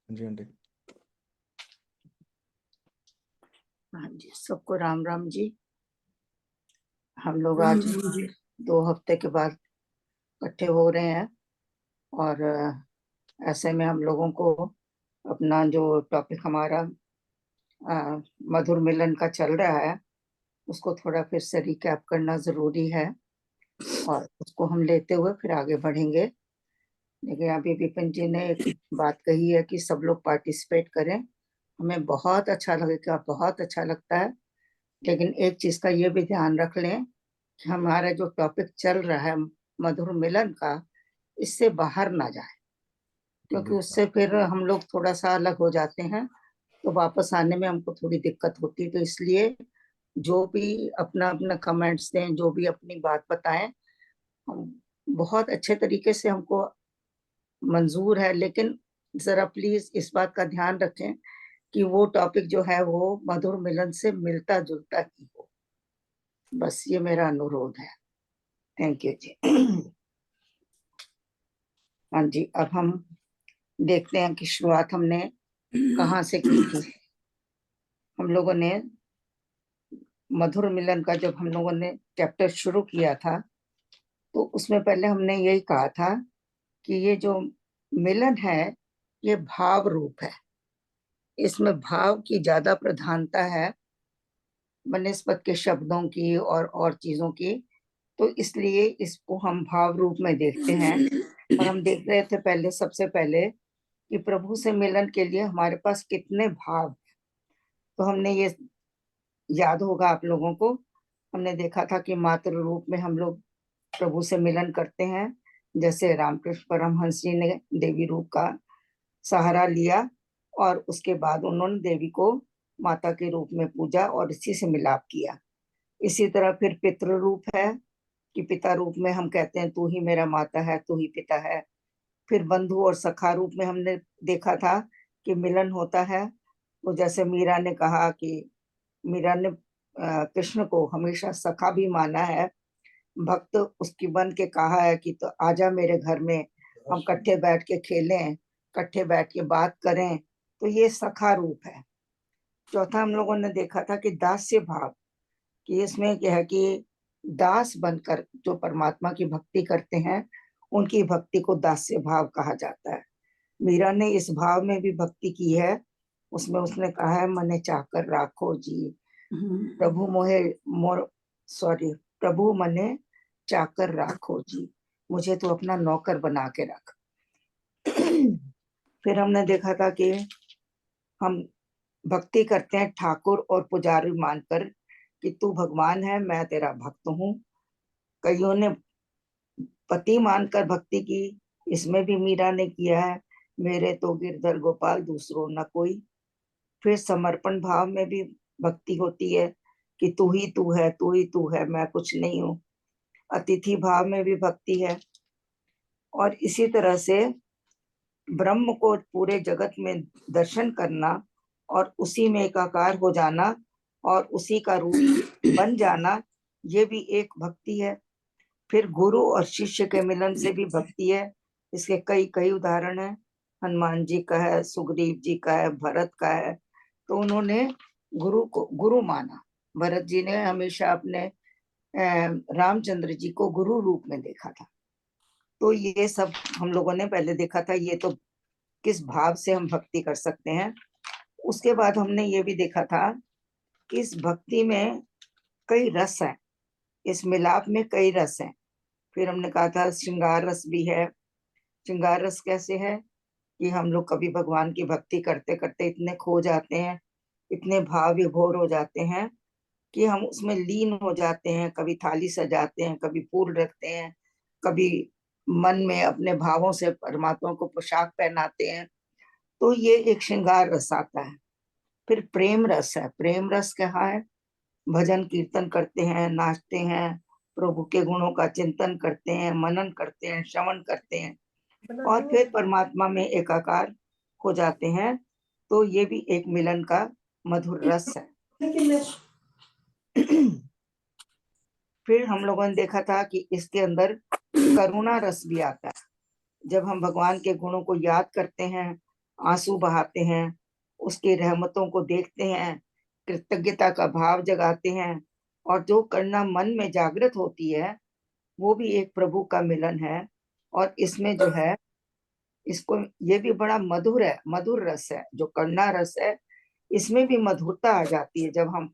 जी aunty. हाँ जी, सबको राम राम जी। हम लोग राम आज राम जी। 2 हफ्ते के बाद इकट्ठे हो रहे हैं और ऐसे में हम लोगों को अपना जो टॉपिक हमारा मधुर मिलन का चल रहा है उसको थोड़ा फिर से रिकैप करना जरूरी है और उसको हम लेते हुए फिर आगे बढ़ेंगे। लेकिन अभी विपिन जी ने एक बात कही है कि सब लोग पार्टिसिपेट करें। हमें बहुत अच्छा लगेगा, बहुत अच्छा लगता है। लेकिन एक चीज का ये भी ध्यान रख लें कि हमारा जो टॉपिक चल रहा है मधुर मिलन का, इससे बाहर ना जाए, क्योंकि उससे फिर हम लोग थोड़ा सा अलग हो जाते हैं तो वापस आने में हमको थोड़ी दिक्कत होती है। तो इसलिए जो भी अपना अपना कमेंट्स दें, जो भी अपनी बात बताएं, हम बहुत अच्छे तरीके से हमको मंजूर है। लेकिन जरा प्लीज इस बात का ध्यान रखें कि वो टॉपिक जो है वो मधुर मिलन से मिलता जुलता ही हो। बस ये मेरा अनुरोध है। थैंक यू जी। हाँ जी, अब हम देखते हैं कि शुरुआत हमने कहाँ से की थी। हम लोगों ने मधुर मिलन का जब हम लोगों ने चैप्टर शुरू किया था तो उसमें पहले हमने यही कहा था कि ये जो मिलन है ये भाव रूप है। इसमें भाव की ज्यादा प्रधानता है बनिस्बत के शब्दों की और चीजों की। तो इसलिए इसको हम भाव रूप में देखते हैं। और हम देख रहे थे पहले, सबसे पहले, कि प्रभु से मिलन के लिए हमारे पास कितने भाव। तो हमने ये याद होगा आप लोगों को, हमने देखा था कि मातृ रूप में हम लोग प्रभु से मिलन करते हैं। जैसे रामकृष्ण परमहंस जी ने देवी रूप का सहारा लिया और उसके बाद उन्होंने देवी को माता के रूप में पूजा और इसी से मिलाप किया। इसी तरह फिर पितृ रूप है कि पिता रूप में हम कहते हैं तू ही मेरा माता है, तू ही पिता है। फिर बंधु और सखा रूप में हमने देखा था कि मिलन होता है। तो जैसे मीरा ने कहा कि मीरा ने कृष्ण को हमेशा सखा भी माना है। भक्त उसकी बन के कहा है कि तो आजा मेरे घर में, हम इकट्ठे बैठ के खेलें, इकट्ठे बैठ के बात करें। तो ये सखा रूप है। चौथा हम लोगों ने देखा था कि दास्य भाव, कि इसमें क्या है कि दास बनकर जो परमात्मा की भक्ति करते हैं उनकी भक्ति को दास्य भाव कहा जाता है। मीरा ने इस भाव में भी भक्ति की है। उसमें उसने कहा है मने चाकर राखो जी, प्रभु मोहे मोर सॉरी प्रभु मने चाकर राखो जी, मुझे तो अपना नौकर बना के रख। फिर हमने देखा था कि हम भक्ति करते हैं ठाकुर और पुजारी मानकर कि तू भगवान है, मैं तेरा भक्त हूँ। कईयों ने पति मानकर भक्ति की, इसमें भी मीरा ने किया है, मेरे तो गिरधर गोपाल दूसरों न कोई। फिर समर्पण भाव में भी भक्ति होती है कि तू ही तू है, तू ही तू है, मैं कुछ नहीं हूँ। अतिथि भाव में भी भक्ति है। और इसी तरह से ब्रह्म को पूरे जगत में दर्शन करना और उसी में एकाकार हो जाना और उसी का रूप बन जाना, ये भी एक भक्ति है। फिर गुरु और शिष्य के मिलन से भी भक्ति है। इसके कई कई उदाहरण हैं। हनुमान जी का है, सुग्रीव जी का है, भरत का है। तो उन्होंने गुरु को गुरु माना। भरत जी ने हमेशा अपने रामचंद्र जी को गुरु रूप में देखा था। तो ये सब हम लोगों ने पहले देखा था। ये तो किस भाव से हम भक्ति कर सकते हैं। उसके बाद हमने ये भी देखा था कि इस भक्ति में कई रस हैं, इस मिलाप में कई रस हैं। फिर हमने कहा था श्रृंगार रस भी है। श्रृंगार रस कैसे है कि हम लोग कभी भगवान की भक्ति करते करते इतने खो जाते हैं, इतने भाव विभोर हो जाते हैं कि हम उसमें लीन हो जाते हैं। कभी थाली सजाते हैं, कभी फूल रखते हैं, कभी मन में अपने भावों से परमात्मा को पोशाक पहनाते हैं। तो ये एक श्रृंगार रस आता है। फिर प्रेम रस है। प्रेम रस क्या है? भजन कीर्तन करते हैं, नाचते हैं, प्रभु के गुणों का चिंतन करते हैं, मनन करते हैं, श्रवण करते हैं और फिर परमात्मा में एकाकार हो जाते हैं। तो ये भी एक मिलन का मधुर रस है। फिर हम लोगों ने देखा था कि इसके अंदर करुणा रस भी आता है। जब हम भगवान के गुणों को याद करते हैं आंसू बहाते हैं, उसकी रहमतों को देखते हैं, कृतज्ञता का भाव जगाते हैं, और जो करना मन में जागृत होती है वो भी एक प्रभु का मिलन है। और इसमें जो है, इसको ये भी बड़ा मधुर है, मधुर रस है, जो करुणा रस है इसमें भी मधुरता आ जाती है। जब हम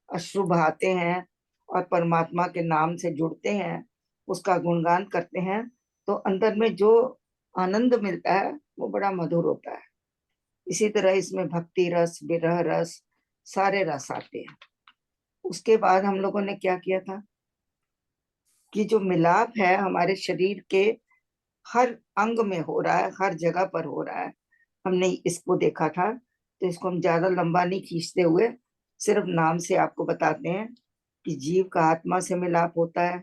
अश्रु बहाते हैं और परमात्मा के नाम से जुड़ते हैं, उसका गुणगान करते हैं, तो अंदर में जो आनंद मिलता है वो बड़ा मधुर होता है। इसी तरह इसमें भक्ति रस, विरह रस, सारे रस आते हैं। उसके बाद हम लोगों ने क्या किया था कि जो मिलाप है हमारे शरीर के हर अंग में हो रहा है, हर जगह पर हो रहा है, हमने इसको देखा था। तो इसको हम ज्यादा लंबा नहीं खींचते हुए सिर्फ नाम से आपको बताते हैं कि जीव का आत्मा से मिलाप होता है,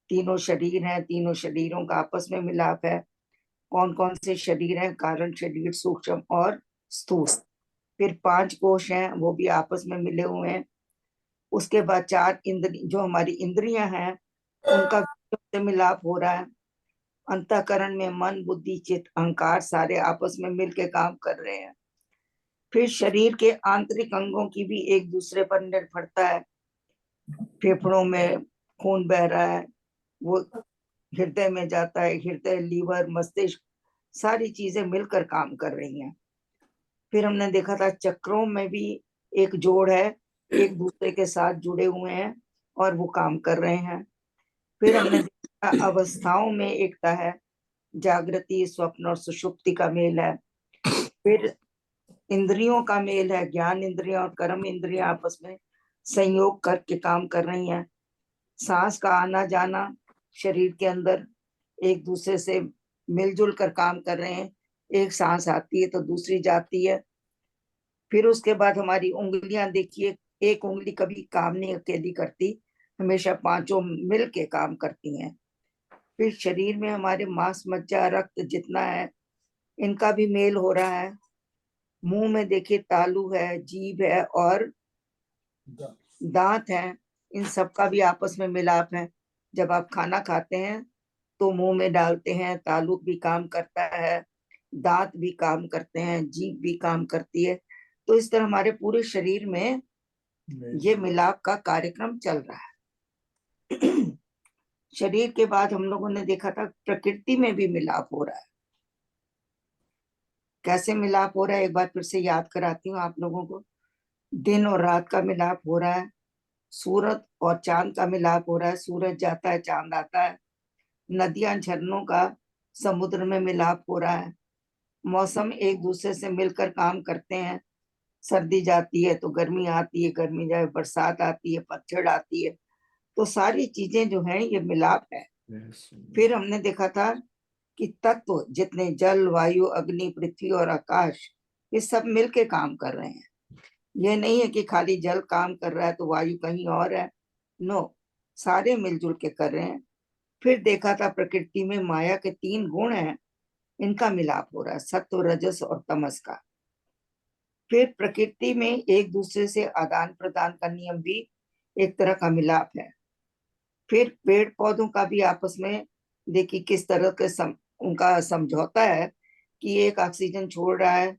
तीनों शरीर हैं, तीनों शरीरों का आपस में मिलाप है। कौन कौन से शरीर हैं? कारण शरीर, सूक्ष्म और स्थूल। फिर 5 कोश हैं, वो भी आपस में मिले हुए हैं। उसके बाद 4 इंद्र, जो हमारी इंद्रियां हैं, उनका से मिलाप हो रहा है। अंतःकरण में मन, बुद्धि, चित्त, अहंकार सारे आपस में मिलके काम कर रहे हैं। फिर शरीर के आंतरिक अंगों की भी एक दूसरे पर निर्भरता है। फेफड़ों में खून बह रहा है, वो हृदय में जाता है, हृदय, लीवर, मस्तिष्क, सारी चीजें मिलकर काम कर रही हैं। फिर हमने देखा था चक्रों में भी एक जोड़ है, एक दूसरे के साथ जुड़े हुए हैं और वो काम कर रहे हैं। फिर हमने देखा अवस्थाओं में एकता है, जागृति, स्वप्न और सुषुप्ति का मेल है। फिर इंद्रियों का मेल है, ज्ञान इंद्रियां और कर्म इंद्रियां आपस में संयोग करके काम कर रही हैं। सांस का आना जाना शरीर के अंदर एक दूसरे से मिलजुल कर काम कर रहे हैं। एक सांस आती है तो दूसरी जाती है। फिर उसके बाद हमारी उंगलियां देखिए, एक उंगली कभी काम नहीं अकेली करती, हमेशा पांचों मिल के काम करती हैं। फिर शरीर में हमारे मांस, मज्जा, रक्त जितना है, इनका भी मेल हो रहा है। मुंह में देखिए तालू है, जीभ है और दांत हैं, इन सब का भी आपस में मिलाप है। जब आप खाना खाते हैं तो मुंह में डालते हैं, तालू भी काम करता है, दांत भी काम करते हैं, जीभ भी काम करती है। तो इस तरह हमारे पूरे शरीर में ये मिलाप का कार्यक्रम चल रहा है। शरीर के बाद हम लोगों ने देखा था प्रकृति में भी मिलाप हो रहा है। कैसे मिलाप हो रहा है, एक बार फिर से याद कराती हूँ आप लोगों को। दिन और रात का मिलाप हो रहा है, सूरज और चांद का मिलाप हो रहा है, सूरज जाता है, चांद आता है। नदियां, झरनों का समुद्र में मिलाप हो रहा है। मौसम एक दूसरे से मिलकर काम करते हैं, सर्दी जाती है तो गर्मी आती है, गर्मी जाए बरसात आती है, पतझड़ आती है। तो सारी चीजें जो हैं ये मिलाप है। फिर हमने देखा था कि तत्व जितने जल, वायु, अग्नि, पृथ्वी और आकाश, ये सब मिलके काम कर रहे हैं। ये नहीं है कि खाली जल काम कर रहा है तो वायु कहीं और है। नो, सारे मिलजुल के कर रहे हैं। फिर देखा था प्रकृति में माया के 3 गुण हैं, इनका मिलाप हो रहा है, सत्व, रजस और तमस का। फिर प्रकृति में एक दूसरे से आदान प्रदान का नियम भी एक तरह का मिलाप है। फिर पेड़ पौधों का भी आपस में देखिए किस तरह के उनका समझौता है कि एक ऑक्सीजन छोड़ रहा है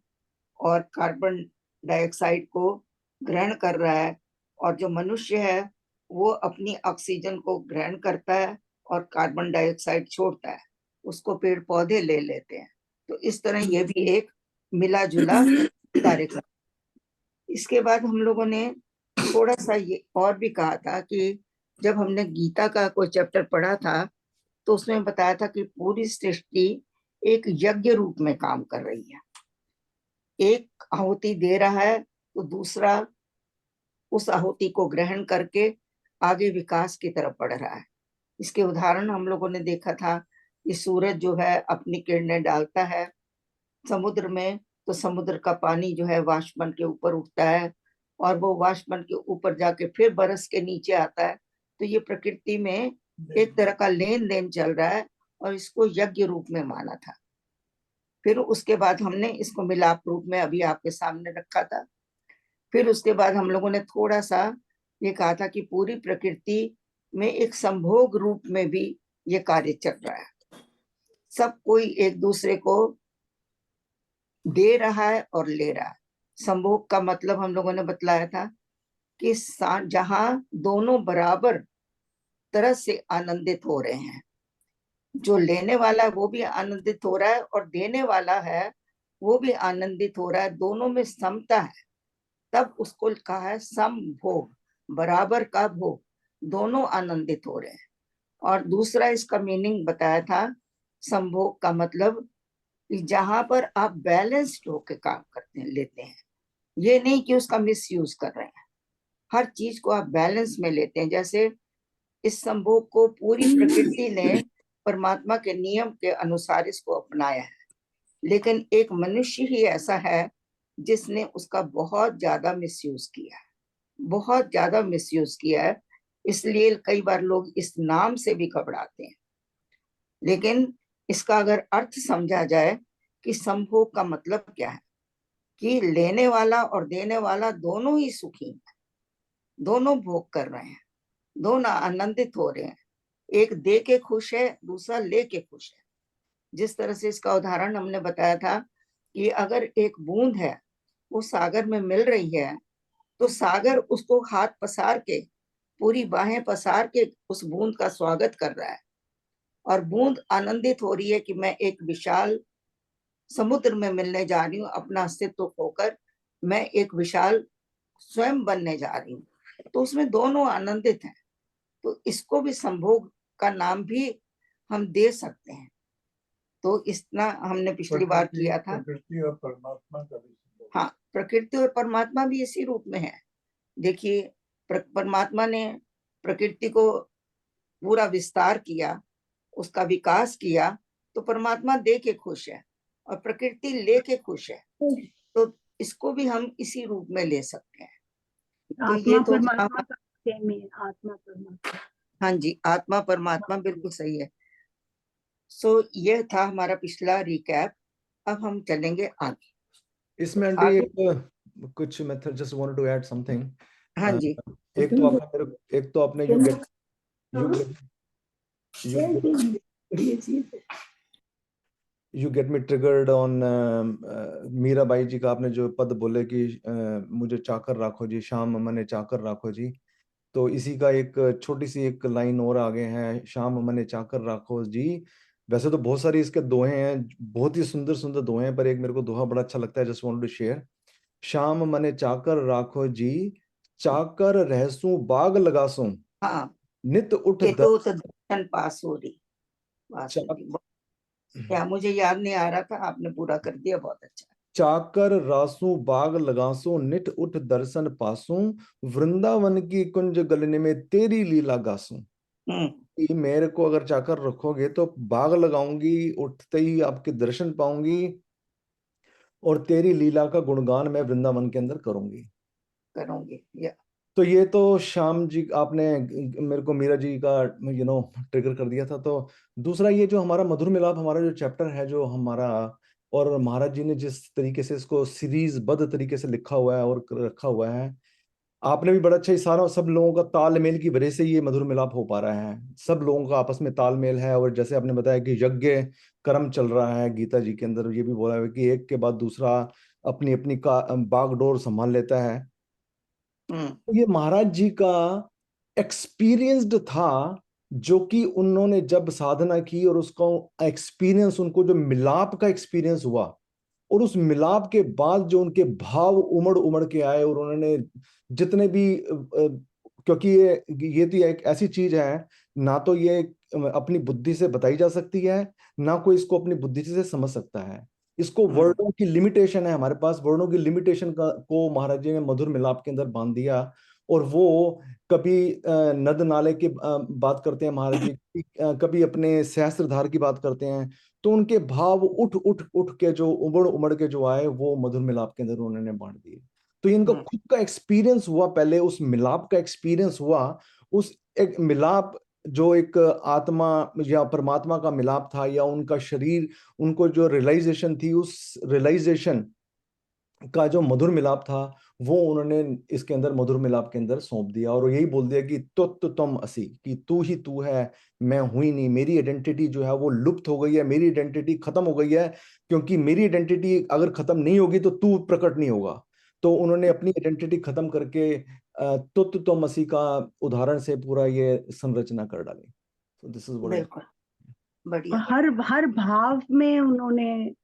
और कार्बन डाइऑक्साइड को ग्रहण कर रहा है, और जो मनुष्य है वो अपनी ऑक्सीजन को ग्रहण करता है और कार्बन डाइऑक्साइड छोड़ता है, उसको पेड़ पौधे ले लेते हैं। तो इस तरह ये भी एक मिला जुला कार्यक्रम। इसके बाद हम लोगों ने थोड़ा सा ये और भी कहा था कि जब हमने गीता का कोई चैप्टर पढ़ा था तो उसमें बताया था कि पूरी सृष्टि एक यज्ञ रूप में काम कर रही है। एक आहुति दे रहा है तो दूसरा उस आहुति को ग्रहण करके आगे विकास की तरफ बढ़ रहा है। इसके उदाहरण हम लोगों ने देखा था कि सूरज जो है अपनी किरणें डालता है समुद्र में, तो समुद्र का पानी जो है वाष्प बन के ऊपर उठता है और वो वाष्प बन के ऊपर जाके फिर बरस के नीचे आता है। तो ये प्रकृति में एक तरह का लेन देन चल रहा है और इसको यज्ञ रूप में माना था। फिर उसके बाद हमने इसको मिलाप रूप में अभी आपके सामने रखा था। फिर उसके बाद हम लोगों ने थोड़ा सा ये कहा था कि पूरी प्रकृति में एक संभोग रूप में भी ये कार्य चल रहा है। सब कोई एक दूसरे को दे रहा है और ले रहा है। संभोग का मतलब हम लोगों ने बतलाया था कि जहां दोनों बराबर तरह से आनंदित हो रहे हैं, जो लेने वाला है वो भी आनंदित हो रहा है और देने वाला है वो भी आनंदित हो रहा है, दोनों में समता है, तब उसको कहा है समभोग, बराबर का भोग, दोनों आनंदित हो रहे हैं। और दूसरा इसका मीनिंग बताया था, संभोग का मतलब कि जहां पर आप बैलेंस्ड होकर काम करते हैं, लेते हैं, ये नहीं कि उसका मिस यूज कर रहे हैं, हर चीज को आप बैलेंस में लेते हैं। जैसे इस संभोग को पूरी प्रकृति ने परमात्मा के नियम के अनुसार इसको अपनाया है, लेकिन एक मनुष्य ही ऐसा है जिसने उसका बहुत ज्यादा मिसयूज किया है, बहुत ज्यादा मिसयूज किया है। इसलिए कई बार लोग इस नाम से भी घबराते हैं। लेकिन इसका अगर अर्थ समझा जाए कि संभोग का मतलब क्या है, कि लेने वाला और देने वाला दोनों ही सुखी हैं, दोनों भोग कर रहे हैं, दोनों आनंदित हो रहे हैं। एक दे के खुश है, दूसरा ले के खुश है। जिस तरह से इसका उदाहरण हमने बताया था कि अगर एक बूंद है वो सागर में मिल रही है, तो सागर उसको हाथ पसार के, पूरी बाहें पसार के उस बूंद का स्वागत कर रहा है, और बूंद आनंदित हो रही है कि मैं एक विशाल समुद्र में मिलने जा रही हूँ, अपना अस्तित्व खोकर मैं एक विशाल स्वयं बनने जा रही हूँ। तो उसमें दोनों आनंदित हैं। तो इसको भी संभोग का नाम भी हम दे सकते हैं। तो इतना हमने पिछली बार किया था। प्रकृति और परमात्मा का भी संभोग। हाँ, प्रकृति और परमात्मा भी इसी रूप में है। देखिए, परमात्मा ने प्रकृति को पूरा विस्तार किया, उसका विकास किया, तो परमात्मा दे के खुश है और प्रकृति ले के खुश है। तो इसको भी हम इसी रूप में ले सकते हैं। तो ये तो परमात्मा का सेम है, आत्मा परमात्मा। हाँ जी, आत्मा परमात्मा बिल्कुल सही है। सो ये था हमारा पिछला रिकैप। अब हम चलेंगे आगे। इसमें आंटी आगे कुछ method just wanted to add something. हाँ जी, एक तो आपने you get me triggered on Mirabai ji का आपने जो पद बोले कि मुझे चाकर राखो जी, शाम मने चाकर राखो जी। तो इसी का एक छोटी सी एक लाइन और आगे है, शाम मने चाकर राखो जी। वैसे तो बहुत सारी इसके दोहे हैं, बहुत ही सुंदर सुंदर दोहे हैं, पर एक मेरे को दोहा बड़ा अच्छा लगता है, जस्ट वांट टू शेयर। शाम मने चाकर राखो जी, चाकर रहसू बाग लगासू, हाँ, नित उठ के दर तो दर्शन पास हो रही वासुदेव। क्या मुझे याद नहीं आ रहा था, आपने पूरा कर दिया, बहुत अच्छा। चाकर रासू बाग लगासू, नित उठ दर्शन पासू, वृंदावन की कुंज गलने में तेरी लीला गासू। कि मेरे को अगर चाकर रखोगे तो बाग लगाऊंगी, उठते ही आपके दर्शन पाऊंगी, और तेरी लीला का गुणगान मैं वृंदावन के अंदर करूंगी। करूंगी या तो ये तो श्याम जी आपने मेरे को मीरा जी का ट्रिगर कर दिया था। तो दूसरा ये जो हमारा मधुर मिलाप, हमारा जो चैप्टर है जो हमारा, और महाराज जी ने जिस तरीके से इसको सीरीज बद्ध तरीके से लिखा हुआ है और रखा हुआ है, आपने भी बड़ा अच्छा, ही सारा सब लोगों का तालमेल की वजह से ये मधुर मिलाप हो पा रहा है। सब लोगों का आपस में तालमेल है, और जैसे आपने बताया कि यज्ञ कर्म चल रहा है गीता जी के अंदर, ये भी बोला है कि एक के बाद दूसरा अपनी अपनी का बागडोर संभाल लेता है। तो ये महाराज जी का एक्सपीरियंस्ड था, जो कि उन्होंने जब साधना की और उसका एक्सपीरियंस, उनको जो मिलाप का एक्सपीरियंस हुआ, और उस मिलाप के बाद जो उनके भाव उमड़ उमड़ के आए, और उन्होंने जितने भी क्योंकि ये तो एक ऐसी चीज है, ना तो ये अपनी बुद्धि से बताई जा सकती है, ना कोई इसको अपनी बुद्धि से समझ सकता है। इसको वर्णों की लिमिटेशन है, हमारे पास वर्णों की लिमिटेशन का को महाराज जी ने मधुर मिलाप के अंदर बांध दिया। और वो कभी नद नाले की बात करते हैं महाराज जी, कभी अपने सहस्त्रधार की बात करते हैं। तो उनके भाव उठ उठ उठ के जो उमड़ उमड़ के जो आए, वो मधुर मिलाप के अंदर उन्होंने बांट दिए। तो इनका खुद का एक्सपीरियंस हुआ, पहले उस मिलाप का एक्सपीरियंस हुआ। उस एक मिलाप जो एक आत्मा या परमात्मा का मिलाप था, या उनका शरीर, उनको जो रियलाइजेशन थी, उस रियलाइजेशन का जो मधुर मिलाप था, वो उन्होंने इसके अंदर मधुर मिलाप के अंदर सौंप दिया, और यही बोल दिया कि तुत तुम असी, कि तू ही तू है, मैं हुई नहीं। मेरी आइडेंटिटी जो है वो लुप्त हो गई है, मेरी आइडेंटिटी खत्म हो गई है, क्योंकि मेरी आइडेंटिटी अगर खत्म नहीं होगी तो तू प्रकट नहीं होगा। तो उन्होंने अपनी आइडेंटिटी खत्म करके तुत तुम असी का उदाहरण से पूरा ये संरचना कर डाली। So this is what I बिल्कुल बढ़िया। हर भाव में उन्होंने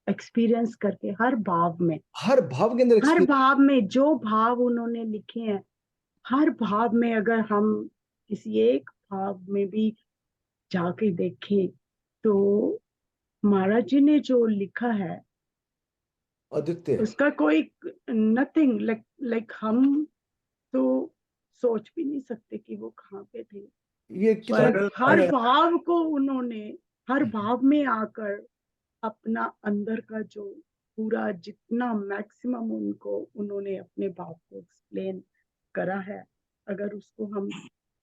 एक्सपीरियंस करके, हर भाव में, हर भाव के अंदर हर एक्सपीरियंस। भाव में जो भाव उन्होंने लिखे हैं, हर भाव में अगर हम किसी एक भाव में भी जाके देखें तो महाराज जी ने जो लिखा है अद्वितीय। उसका कोई नथिंग लाइक हम तो सोच भी नहीं सकते कि वो कहाँ पे थे। ये कितना पर हर भाव को उन्होंने, हर भाव में आकर अपना अंदर का जो पूरा जितना मैक्सिमम उनको उन्होंने अपने भाव को एक्सप्लेन करा है, अगर उसको हम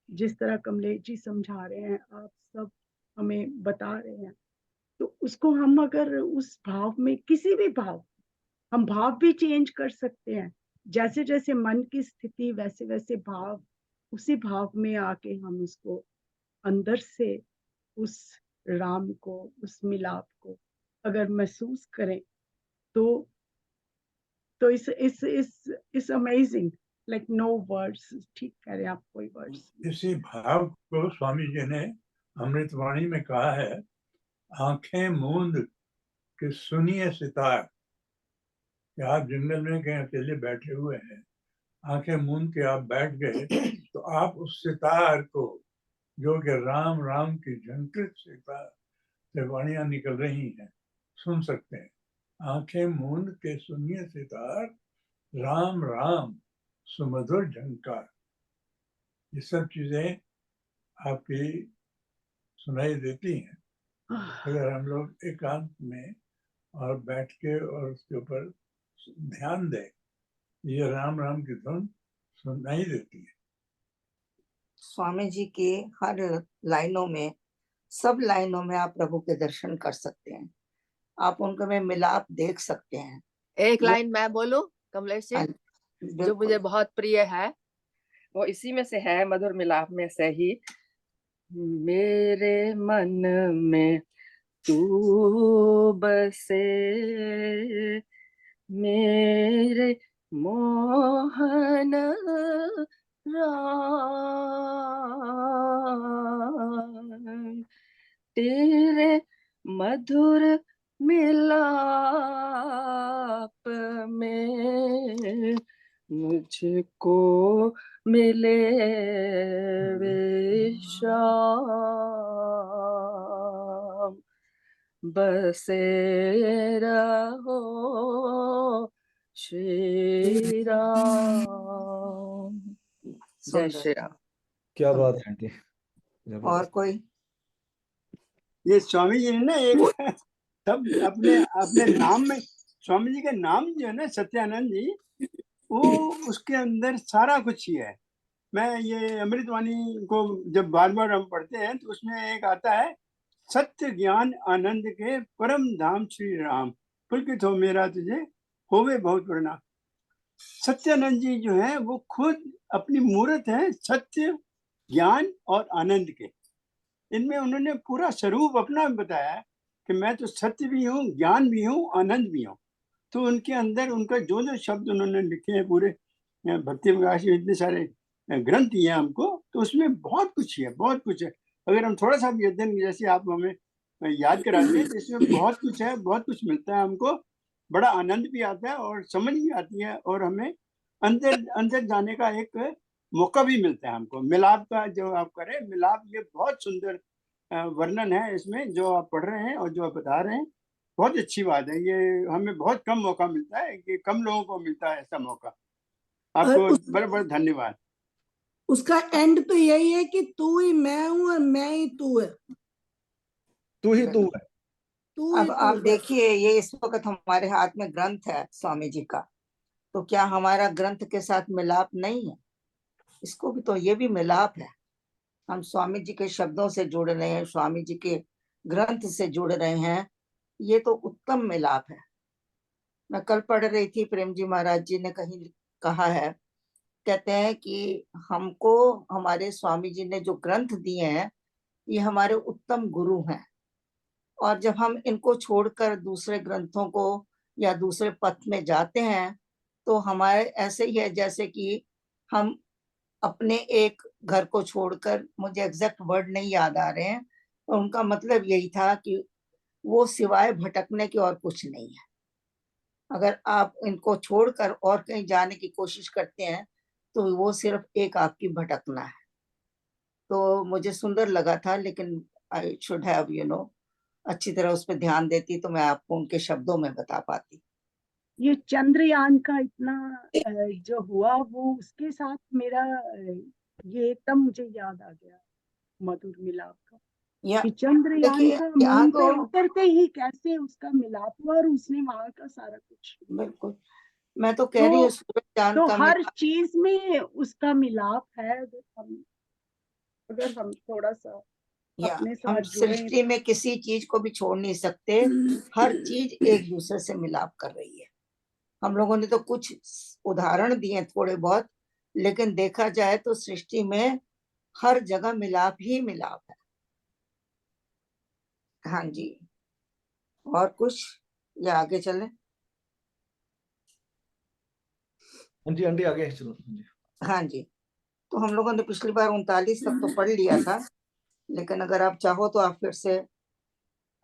जिस तरह कमलेश जी समझा रहे हैं, आप सब हमें बता रहे हैं, तो उसको हम अगर उस भाव में किसी भी भाव, हम भाव भी चेंज कर सकते हैं, जैसे जैसे मन की स्थिति वैसे वैसे भाव, उसी भाव में आके हम उसको अंदर से उस राम को, उस मिलाप को अगर महसूस करें तो इस अमेजिंग, लाइक नो वर्ड्स। ठीक कह रहे हैं आप, कोई वर्ड्स। इसी भाव को स्वामी जी ने अमृतवाणी में कहा है, आंखें मूंद के सुनिए सितार। कि आप जंगल में कहीं अकेले बैठे हुए हैं, आंखें मूंद के आप बैठ गए, तो आप उस सितार को, जो कि राम राम की झंकृत सितार से वाणियां निकल रही हैं, सुन सकते हैं। आंखें मूंद के सुनिए सितार, राम राम सुमधुर झंकार। ये सब चीजें आपकी सुनाई देती हैं अगर हम लोग एकांत में और बैठ के और उसके ऊपर ध्यान दें। ये राम राम की धुन सुनाई देती है। स्वामी जी के हर लाइनों में, सब लाइनों में आप प्रभु के दर्शन कर सकते हैं, आप उनका में मिलाप देख सकते हैं। एक लाइन मैं बोलूं कमलेश जी, जो बिल्कुल। मुझे बहुत प्रिय है, वो इसी में से है, मधुर मिलाप में से ही। मेरे मन में तू बसे, मेरे मोहन राम, तेरे मधुर मिलाप में मुझको मिले विश्राम, बसे रहो श्री राम। जय श्री राम। क्या बात है आंटी। और कोई? ये स्वामी जी ने ना एक सब अपने अपने नाम में, स्वामी जी का नाम जो है ना सत्यानंद जी, वो उसके अंदर सारा कुछ ही है। मैं ये अमृतवाणी को जब बार बार हम पढ़ते हैं तो उसमें एक आता है, सत्य ज्ञान आनंद के परम धाम श्री राम, पुलकित हो मेरा तुझे होवे बहुत प्रणाम। सत्यानंद जी जो है वो खुद अपनी मूर्त है सत्य, ज्ञान और आनंद के। इनमें उन्होंने पूरा स्वरूप अपना बताया कि मैं तो सत्य भी हूँ, ज्ञान भी हूँ, आनंद भी हूँ। तो उनके अंदर उनका जो जो शब्द उन्होंने लिखे हैं, पूरे भक्ति विकास में इतने सारे ग्रंथ दिए हमको, तो उसमें बहुत कुछ है, बहुत कुछ है। अगर हम थोड़ा सा भी अध्ययन जैसे आप हमें याद कराते हैं तो इसमें बहुत कुछ है, बहुत कुछ मिलता है हमको, बड़ा आनंद भी आता है और समझ भी आती है, और हमें अंदर अंदर जाने का एक मौका भी मिलता है हमको। मिलाप का जो आप करें, मिलाप ये बहुत सुंदर वर्णन है इसमें जो आप पढ़ रहे हैं और जो आप बता रहे हैं, बहुत अच्छी बात है। ये हमें बहुत कम मौका मिलता है, कि कम लोगों को मिलता है ऐसा मौका। आपको बड़े बड़े धन्यवाद। उसका एंड तो यही है कि तू ही मैं हूं और मैं ही तू है, तू ही तू है। तू ही अब तू आप है। देखिए, ये इस वक्त हमारे हाथ में ग्रंथ है स्वामी जी का, तो क्या हमारा ग्रंथ के साथ मिलाप नहीं है? इसको भी तो, ये भी मिलाप है। हम स्वामी जी के शब्दों से जुड़ रहे हैं, स्वामी जी के ग्रंथ से जुड़ रहे हैं, ये तो उत्तम मिलाप है। मैं कल पढ़ रही थी, प्रेम जी महाराज जी ने कहीं कहा है, कहते हैं कि हमको हमारे स्वामी जी ने जो ग्रंथ दिए हैं ये हमारे उत्तम गुरु हैं, और जब हम इनको छोड़कर दूसरे ग्रंथों को या दूसरे पथ में जाते हैं तो हमारे ऐसे ही है जैसे कि हम अपने एक घर को छोड़कर, मुझे एग्जैक्ट वर्ड नहीं याद आ रहे हैं, और उनका मतलब यही था कि वो सिवाय भटकने के और कुछ नहीं है। अगर आप इनको छोड़कर और कहीं जाने की कोशिश करते हैं तो वो सिर्फ एक आपकी भटकना है। तो मुझे सुंदर लगा था, लेकिन आई शुड हैव अच्छी तरह उस पर ध्यान देती तो मैं आपको उनके शब्दों में बता पाती। ये चंद्रयान का इतना जो हुआ वो उसके साथ मेरा ये एकदम मुझे याद आ गया मधुर मिलाप का, या कि चंद्रयान देखिए का यहाँ मून तो पे उतरते ही कैसे उसका मिलाप हुआ और उसने वहां का सारा कुछ, बिल्कुल, मैं तो कह रही हूँ सूरजचांद तो का हर मिलाप। चीज में उसका मिलाप है। अगर हम थोड़ा सा या अपने हम साथ जुड़े सृष्टि में किसी चीज को भी छोड़ नहीं सकते, हर चीज एक दूसरे से मिलाप कर रही है। हम लोगों ने तो कुछ उदाहरण दिए थोड़े बहुत, लेकिन देखा जाए तो सृष्टि में हर जगह मिलाप ही मिलाप है। हाँ जी, और कुछ या आगे चलें? हाँ जी आंटी आगे चलो। हाँ जी। हाँ जी, तो हम लोगों ने पिछली बार 39 तक तो पढ़ लिया था, लेकिन अगर आप चाहो तो आप फिर से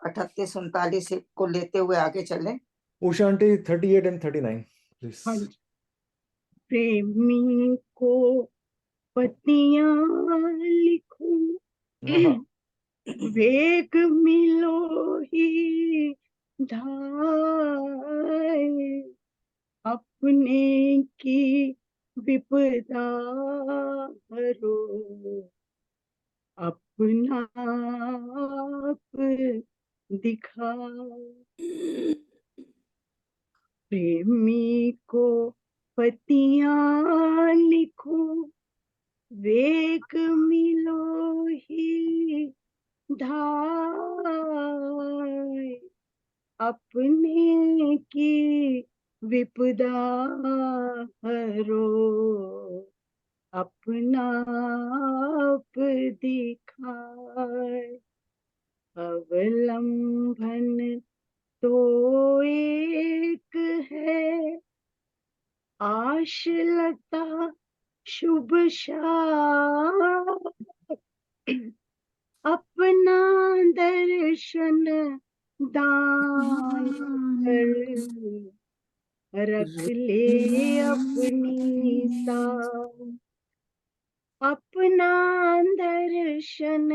38 39 को लेते हुए आगे चलें। Usha aunty 38 and 39 please. हाँ जी। प्रेमी को पत्तियां लिखूं, वेग मिलो ही धाय, अपने की विपदा हरो, अपना आप दिखाओ। प्रेमी को पत्तियां लिखो, वेग मिलो ही धाय, अपने की विपदा हरो, अपना आप दिखाए। अवलंबन तो एक है, आशलता शुभ शाम, अपना दर्शन दान कर, रख ले अपनी साथ, अपना दर्शन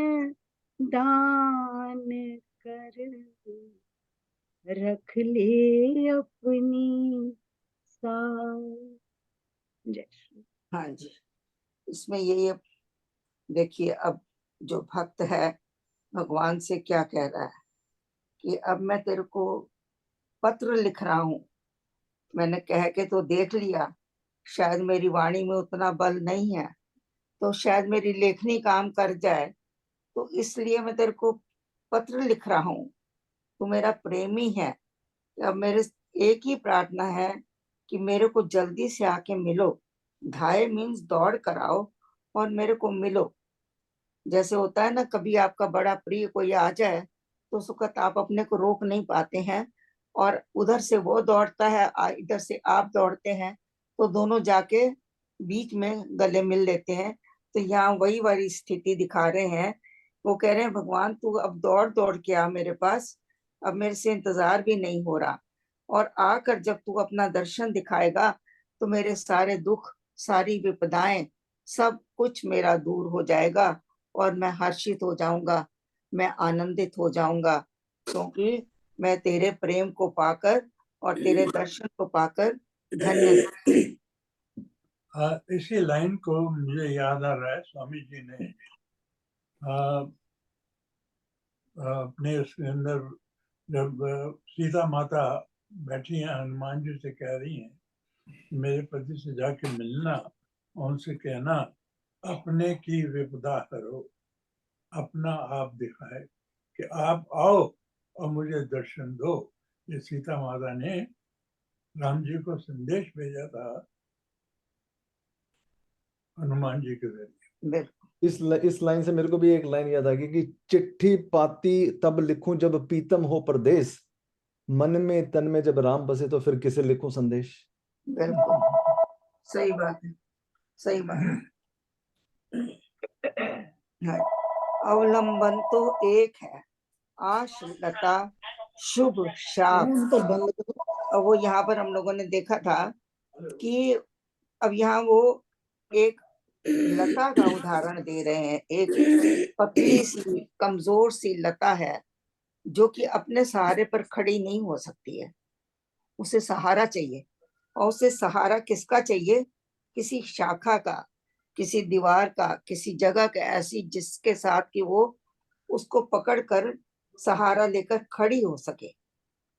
दान कर, रख ले अपनी साथ। जय श्री। हाँ जी, इसमें ये देखिए, अब जो भक्त है भगवान से क्या कह रहा है कि अब मैं तेरे को पत्र लिख रहा हूं, मैंने कह के तो देख लिया, शायद मेरी वाणी में उतना बल नहीं है, तो शायद मेरी लेखनी काम कर जाए, तो इसलिए मैं तेरे को पत्र लिख रहा हूं। तू मेरा प्रेमी है, अब मेरे एक ही प्रार्थना है कि मेरे को जल्दी से आके मिलो। धाए मीन्स दौड़ कराओ और मेरे को मिलो। जैसे होता है ना, कभी आपका बड़ा प्रिय कोई आ जाए तो उस वक्त आप अपने को रोक नहीं पाते हैं, और उधर से वो दौड़ता है, इधर से आप दौड़ते हैं, तो दोनों जाके बीच में गले मिल लेते हैं। तो यहाँ वही वाली स्थिति दिखा रहे हैं। वो कह रहे हैं भगवान तू अब दौड़ दौड़ के आ मेरे पास, अब मेरे से इंतजार भी नहीं हो रहा, और आकर जब तू अपना दर्शन दिखाएगा तो मेरे सारे दुख, सारी विपदाएं, सब कुछ मेरा दूर हो जाएगा और मैं हर्षित हो जाऊंगा, मैं आनंदित हो जाऊंगा, क्योंकि मैं तेरे प्रेम को पाकर और तेरे दर्शन को पाकर धन्य। इसी लाइन को मुझे याद आ रहा है, स्वामी जी ने अपने उसके अंदर जब सीता माता बैठी हैं, हनुमान जी से कह रही हैं मेरे पति से जाके मिलना, उनसे कहना अपने की विपदा करो, अपना आप दिखाए, कि आप आओ और मुझे दर्शन दो। ये सीता माता ने राम जी को संदेश भेजा था हनुमान जी के जरिए। बिल्कुल इस लाइन से मेरे को भी एक लाइन याद आ गई कि चिट्ठी पाती तब लिखूं जब प्रीतम हो परदेस, मन में तन में जब राम बसे तो फिर किसे लिखूं संदेश। बिल्कुल सही बात है, सही बात है। अवलंबन तो एक है, आश्रिता शुभ शाख। तो बंद करो। और वो यहाँ पर हम लोगों ने देखा था कि अब यहाँ वो एक लता का उदाहरण दे रहे हैं। एक पतली सी कमजोर सी लता है जो कि अपने सहारे पर खड़ी नहीं हो सकती है, उसे सहारा चाहिए। और उसे सहारा किसका चाहिए? किसी शाखा का, किसी दीवार का, किसी जगह का, ऐसी जिसके साथ कि वो उसको पकड़कर सहारा लेकर खड़ी हो सके।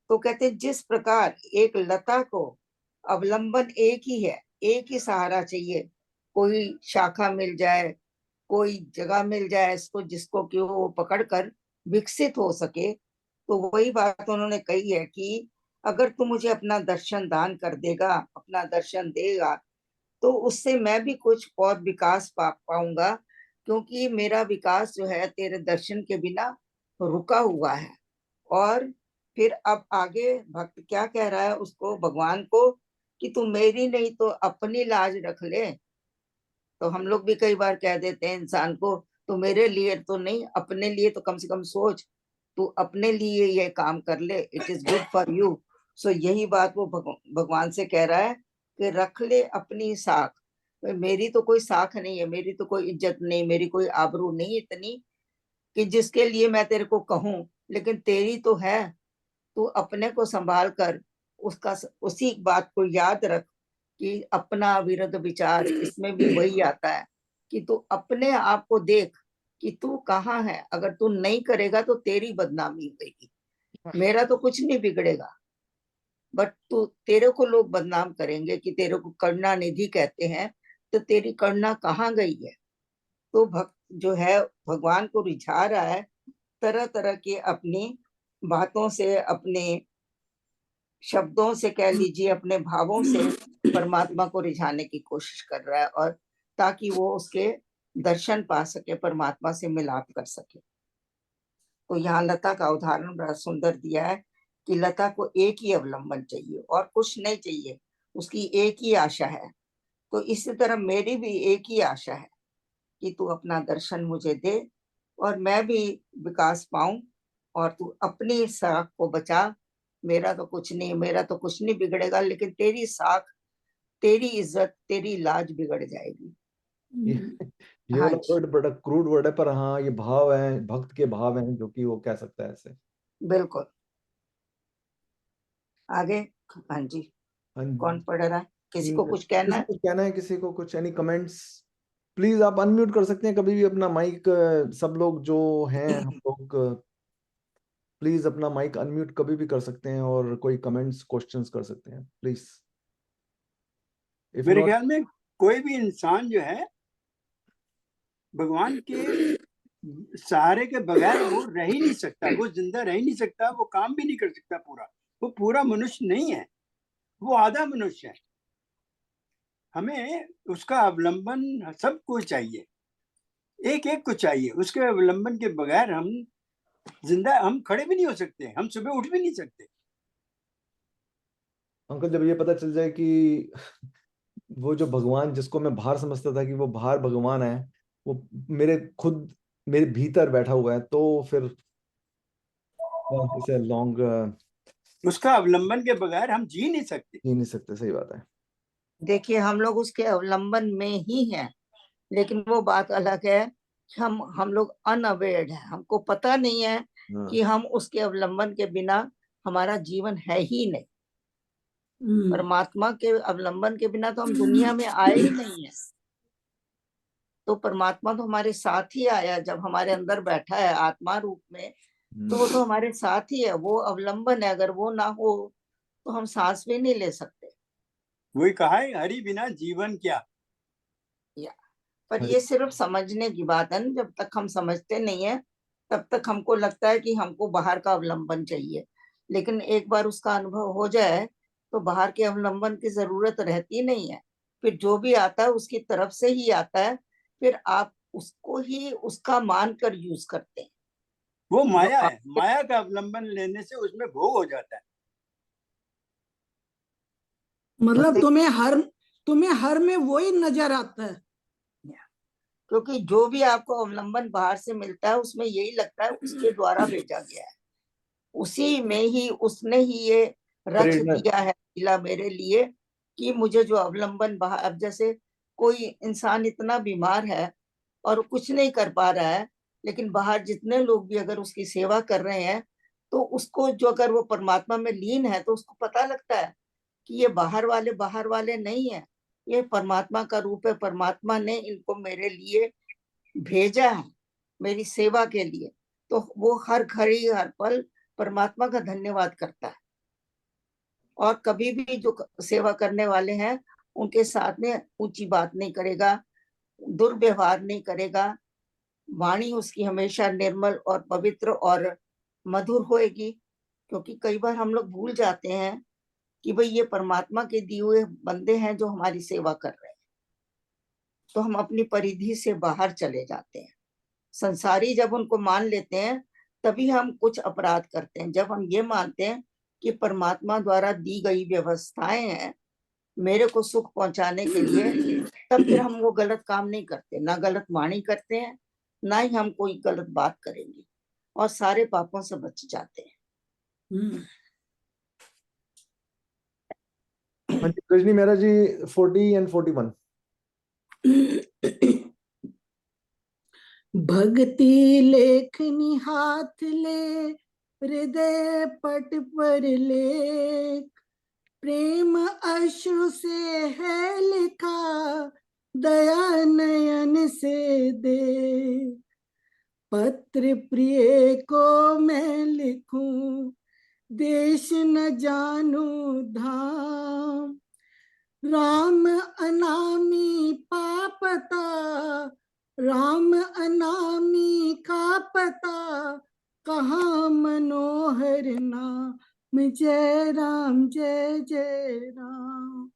तो कहते हैं जिस प्रकार एक लता को अवलंबन एक ही है, एक ही सहारा चाहिए, कोई शाखा मिल जाए, कोई जगह मिल जाए इसको जिसको कि वो पकड़कर विकसित हो सके। तो वही बात उन्होंने कही है कि अगर तू मुझे अपना दर्शन दान कर देगा, अपना दर्शन देगा, तो उससे मैं भी कुछ और विकास पाऊंगा, क्योंकि मेरा विकास जो है तेरे दर्शन के बिना रुका हुआ है। और फिर अब आगे भक्त क्या कह रहा है उसको, भगवान को, कि तू मेरी नहीं तो अपनी लाज रख ले। तो हम लोग भी कई बार कह देते हैं इंसान को, तो मेरे लिए तो नहीं, अपने लिए तो कम से कम सोच, तू अपने लिए ये काम कर ले, it is good for you. So यही बात वो भगवान से कह रहा है कि रख ले अपनी साख। मेरी तो कोई साख नहीं है, मेरी तो कोई इज्जत नहीं, मेरी कोई आबरू नहीं इतनी कि जिसके लिए मैं तेरे को कहूं, लेकिन तेरी तो है। तू अपने को संभाल कर उसका उसी बात को याद रख कि अपना विरुद्ध विचार, इसमें भी वही आता है कि तू अपने आप को देख कि तू कहाँ है। अगर तू नहीं करेगा तो तेरी बदनामी होगी, मेरा तो कुछ नहीं बिगड़ेगा, बट तू, तेरे को लोग बदनाम करेंगे कि तेरे को करुणा निधि कहते हैं, तो तेरी करुणा कहाँ गई है? तो भक्त जो है भगवान को रिझा रहा है, तरह तरह की अपनी बातों से, अपने शब्दों से कह लीजिए, अपने भावों से परमात्मा को रिझाने की कोशिश कर रहा है, और ताकि वो उसके दर्शन पा सके, परमात्मा से मिलाप कर सके। तो यहाँ लता का उदाहरण बड़ा सुंदर दिया है कि लता को एक ही अवलंबन चाहिए और कुछ नहीं चाहिए, उसकी एक ही आशा है। तो इसी तरह मेरी भी एक ही आशा है कि तू अपना दर्शन मुझे दे और मैं भी विकास पाऊं, और तू अपनी साख को बचा। मेरा तो कुछ नहीं, मेरा तो कुछ नहीं बिगड़ेगा, लेकिन तेरी साख, तेरी इज्जत, तेरी लाज बिगड़ जाएगी। ये हाँ वाला जी, वर्ड बड़ा क्रूड वर्ड है, पर हाँ ये भाव है, भक्त के भाव हैं जो कि वो कह सकता है ऐसे। बिल्कुल। आगे, हाँ जी, हाँ कौन पढ़ रहा है? किसी को कुछ कहना किसी है? को कहना है, किसी को कुछ, एनी कमेंट्स? प्लीज आप अनम्यूट कर सकते हैं कभी भी अपना माइक, सब लोग जो हैं हम लोग, प्लीज अपना माइक अनम्यूट कभी भी कर सकते हैं और कोई कमेंट्स क्वेश्चंस कर सकते हैं प्लीज। इफ मेरे नॉट, ख्याल में कोई भी इंसान जो है भगवान के सहारे के बगैर वो रह ही नहीं सकता, वो जिंदा रह ही नहीं सकता, वो काम भी नहीं कर सकता पूरा। वो पूरा मनुष्य नहीं है, वो आधा मनुष्य है। हमें उसका अवलंबन सबको चाहिए, एक एक को चाहिए। उसके अवलंबन के बगैर हम जिंदा, हम खड़े भी नहीं हो सकते, हम सुबह उठ भी नहीं सकते। अंकल जब ये पता चल जाए कि वो जो भगवान जिसको मैं बाहर समझता था कि वो बाहर भगवान है, वो मेरे खुद मेरे भीतर बैठा हुआ है, तो फिर इसे लॉन्ग उसका अवलंबन के बगैर हम जी नहीं सकते। जी नहीं सकते। सही बात है। देखिए हम लोग उसके अवलंबन में ही हैं, लेकिन वो बात अलग है कि हम लोग अनअवेयर्ड है, हमको पता नहीं है हाँ, कि हम उसके अवलंबन के बिना हमारा जीवन है ही नहीं। परमात्मा के अवलंबन के बिना तो हम दुनिया में आए ही नहीं है। तो परमात्मा तो हमारे साथ ही आया, जब हमारे अंदर बैठा है आत्मा रूप में, तो वो तो हमारे साथ ही है, वो अवलंबन है। अगर वो ना हो तो हम सांस भी नहीं ले सकते। वही कहा है, हरि बिना जीवन क्या। या पर हरे ये सिर्फ समझने की बात है ना, जब तक हम समझते नहीं है तब तक हमको लगता है कि हमको बाहर का अवलंबन चाहिए। लेकिन एक बार उसका अनुभव हो जाए तो बाहर के अवलंबन की जरूरत रहती नहीं है। फिर जो भी आता है उसकी तरफ से ही आता है, फिर आप उसको ही उसका मानकर यूज करते हैं। वो माया है, आपके- माया का अवलंबन लेने से उसमें भोग हो जाता है। मतलब जैसे तुम्हें हर में वही नजर आता है। क्योंकि जो भी आपको अवलंबन बाहर से मिलता है उसमें यही लगता है उसके द्वारा भेजा गया है, उसी में ही उसने ही ये रच प्रेरणा दिया है लीला मेरे लिए कि मुझे जो अवलंबन बाहर, अब जैसे कोई इंसान इतना बीमार है और कुछ नहीं कर पा रहा है, लेकिन बाहर जितने लोग भी अगर उसकी सेवा कर रहे हैं तो उसको जो, अगर वो परमात्मा में लीन है तो उसको पता लगता है कि ये बाहर वाले नहीं है, ये परमात्मा का रूप है, परमात्मा ने इनको मेरे लिए भेजा है, मेरी सेवा के लिए। तो वो हर घड़ी हर पल परमात्मा का धन्यवाद करता है, और कभी भी जो सेवा करने वाले हैं उनके साथ में ऊंची बात नहीं करेगा, दुर्व्यवहार नहीं करेगा, वाणी उसकी हमेशा निर्मल और पवित्र और मधुर होएगी। क्योंकि कई बार हम लोग भूल जाते हैं कि भाई ये परमात्मा के दिए हुए बंदे हैं जो हमारी सेवा कर रहे हैं, तो हम अपनी परिधि से बाहर चले जाते हैं। संसारी जब उनको मान लेते हैं तभी हम कुछ अपराध करते हैं। जब हम ये मानते हैं कि परमात्मा द्वारा दी गई व्यवस्थाएं हैं मेरे को सुख पहुंचाने के लिए, तब फिर हम वो गलत काम नहीं करते, ना गलत वाणी करते हैं, ना ही हम कोई गलत बात करेंगे, और सारे पापों से बच जाते हैं। हाँ जी रजनी मेहरा जी 40 and 41। भक्ति लेखनी हाथ ले, हृदय पट पर लेख, प्रेम अश्रु से है लिखा, दया नयन से दे। पत्र प्रिय को मैं लिखूं, देश न जानू धाम, राम अनामी पापता, राम अनामी का पता, कहाँ मनोहर नाम, जय राम जय जय राम।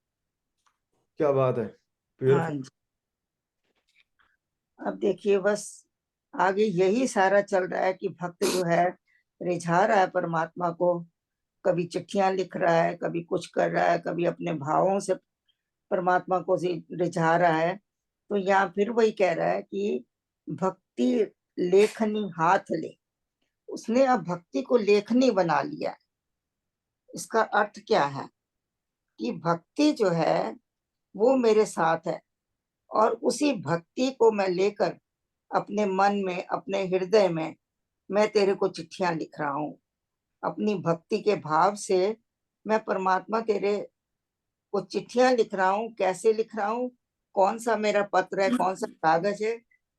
क्या बात है, हाँ ब्यूटीफुल। जी। अब देखिए बस आगे यही सारा चल रहा है कि भक्त जो है रिझा रहा है परमात्मा को, कभी चिट्ठियां लिख रहा है, कभी कुछ कर रहा है, कभी अपने भावों से परमात्मा को रिझा रहा है। तो यहाँ फिर वही कह रहा है कि भक्ति लेखनी हाथ ले, उसने अब भक्ति को लेखनी बना लिया। इसका अर्थ क्या है कि भक्ति जो है वो मेरे साथ है, और उसी भक्ति को मैं लेकर अपने मन में, अपने हृदय में मैं तेरे को चिट्ठियां लिख रहा हूँ। अपनी भक्ति के भाव से मैं परमात्मा तेरे को चिट्ठियां लिख रहा हूँ। कैसे लिख रहा हूँ, कौन सा मेरा पत्र है, कौन सा कागज है,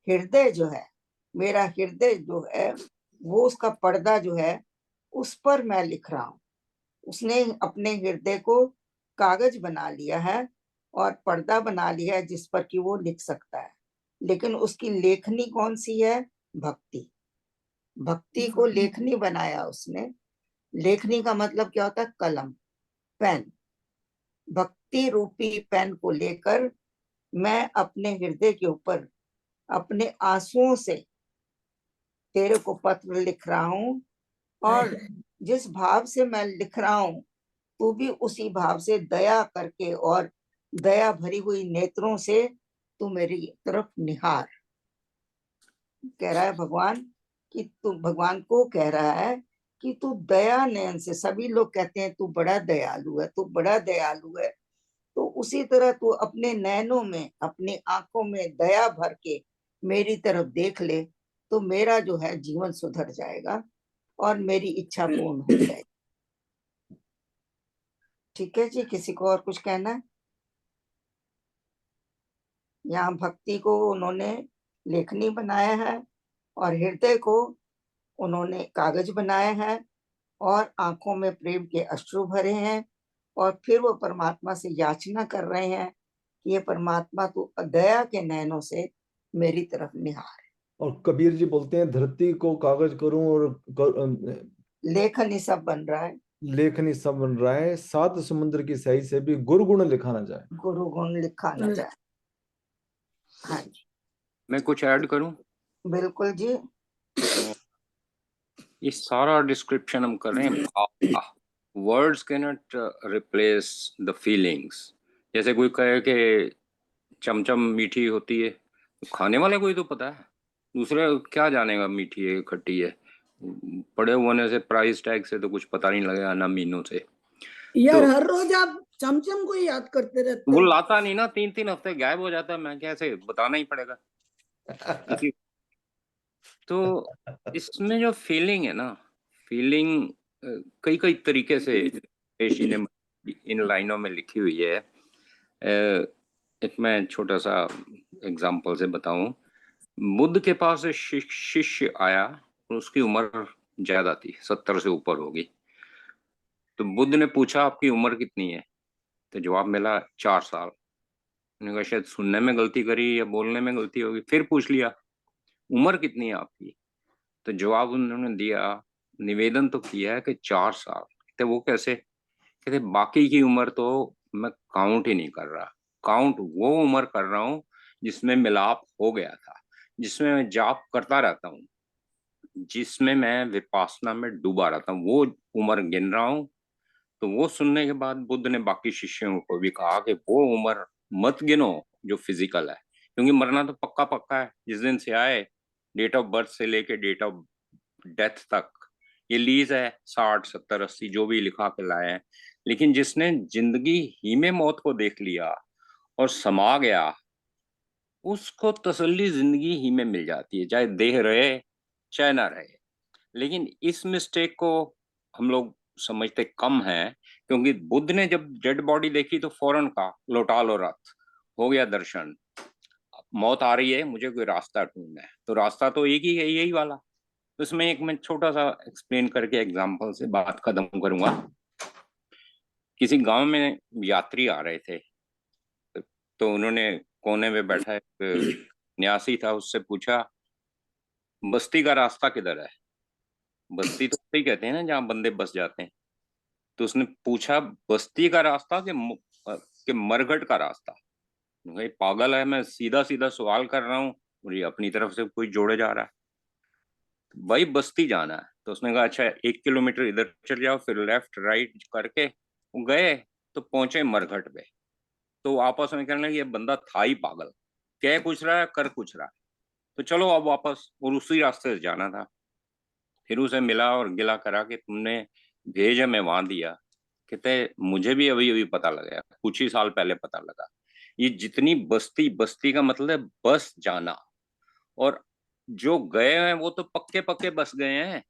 हृदय जो है, मेरा हृदय जो है वो उसका पर्दा जो है उस पर मैं लिख रहा हूँ। उसने अपने हृदय को कागज बना लिया है और पर्दा बना लिया है जिस पर कि वो लिख सकता है। लेकिन उसकी लेखनी कौन सी है, भक्ति। भक्ति को लेखनी बनाया उसने। लेखनी का मतलब क्या होता है, कलम, पेन। भक्ति रूपी पेन को लेकर मैं अपने हृदय के ऊपर अपने आंसुओं से तेरे को पत्र लिख रहा हूँ, और जिस भाव से मैं लिख रहा हूँ तू भी उसी भाव से दया करके और दया भरी हुई नेत्रों से तू मेरी तरफ निहार। कह रहा है भगवान कि तू, भगवान को कह रहा है कि तू दया नयन से, सभी लोग कहते हैं तू बड़ा दयालु है, तू बड़ा दयालु है, तो उसी तरह तू अपने नयनों में, अपनी आंखों में दया भर के मेरी तरफ देख ले, तो मेरा जो है जीवन सुधर जाएगा और मेरी इच्छा पूर्ण हो जाएगी। ठीक है जी, किसी को और कुछ कहना है? यहाँ भक्ति को उन्होंने लेखनी बनाया है और हृदय को उन्होंने कागज बनाया है, और आंखों में प्रेम के अश्रु भरे हैं, और फिर वो परमात्मा से याचना कर रहे हैं कि ये परमात्मा तू दया के नैनों से मेरी तरफ निहार। और कबीर जी बोलते हैं धरती को कागज करूं और लेखन ही सब बन रहा है। लेखनी सब बन रहा है, 7 समुद्र की स्याही से भी गुरुगुण लिखा ना जाए। गुरु गुण लिखा न जाए। हाँ जी, मैं कुछ ऐड करूं? बिल्कुल जी। ये सारा डिस्क्रिप्शन हम कर रहे हैं। Words can not replace the feelings. जैसे कोई कहे कि चमचम मीठी होती है, तो खाने वाले को ही तो पता है, दूसरे क्या जानेगा मीठी है खट्टी है। पड़े होने से, प्राइस टैग से तो कुछ पता नहीं लगेगा, ना मीनू से। यार तो हर रोज आप चमचम को ही याद करते रहते वो हो। लाता नहीं ना, 3-3 हफ्ते गायब हो जाता है, मैं कैसे बताना ही पड़ेगा। तो इसमें जो फीलिंग है ना, फीलिंग कई कई तरीके से ऋषि ने इन लाइनों में लिखी हुई है। एक मैं छोटा सा एग्जांपल से बताऊं। बुद्ध के पास एक शिष्य आया और उसकी उम्र ज्यादा थी, 70 से ऊपर होगी। तो बुद्ध ने पूछा आपकी उम्र कितनी है? तो जवाब मिला 4 साल। उन्होंने कहा शायद सुनने में गलती करी या बोलने में गलती होगी। फिर पूछ लिया उम्र कितनी है आपकी? तो जवाब उन्होंने दिया, निवेदन तो किया है कि 4 साल। कहते वो कैसे? कहते बाकी की उम्र तो मैं काउंट ही नहीं कर रहा। काउंट वो उम्र कर रहा हूँ जिसमें मिलाप हो गया था, जिसमें मैं जाप करता रहता हूँ, जिसमें मैं विपासना में डूबा रहता हूँ, वो उम्र गिन रहा हूँ। तो वो सुनने के बाद बुद्ध ने बाकी शिष्यों को भी कहा कि वो उम्र मत गिनो जो फिजिकल है, क्योंकि मरना तो पक्का पक्का है। जिस दिन से आए, डेट ऑफ बर्थ से लेके डेट ऑफ डेथ तक ये लीज है, 60 70 80 जो भी लिखा के लाए हैं। लेकिन जिसने जिंदगी ही में मौत को देख लिया और समा गया, उसको तसल्ली जिंदगी ही में मिल जाती है, चाहे देह रहे चाहे ना रहे। लेकिन इस मिस्टेक को हम लोग समझते कम है, क्योंकि बुद्ध ने जब डेड बॉडी देखी तो फौरन कहा लौटा लो रथ, हो गया दर्शन, मौत आ रही है, मुझे कोई रास्ता ढूंढना है। तो रास्ता तो एक ही है, यही वाला। तो इसमें एक मैं छोटा सा एक्सप्लेन करके एग्जांपल से बात खत्म करूंगा। किसी गांव में यात्री आ रहे थे, तो उन्होंने कोने में बैठा एक न्यासी था, उससे पूछा बस्ती का रास्ता किधर है? बस्ती तो सही कहते हैं ना जहाँ बंदे बस जाते हैं। तो उसने पूछा बस्ती का रास्ता कि मरघट का रास्ता? भाई पागल है, मैं सीधा सीधा सवाल कर रहा हूँ और ये अपनी तरफ से कोई जोड़े जा रहा है। भाई बस्ती जाना है। तो उसने कहा अच्छा 1 किलोमीटर इधर चल जाओ, फिर लेफ्ट राइट करके वो गए तो पहुंचे मरघट पे। तो आपस में कहने लगे ये बंदा था ही पागल, कह कुछ रहा है कर कुछ रहा है, तो चलो अब वापस। और उसी रास्ते से जाना था। फिर उसे मिला और गिला करा कि तुमने भेज हमें वहां दिया। कहते मुझे भी अभी अभी पता लगा, कुछ ही साल पहले पता लगा। ये जितनी बस्ती, बस्ती का मतलब है बस जाना, और जो गए हैं वो तो पक्के पक्के बस गए हैं।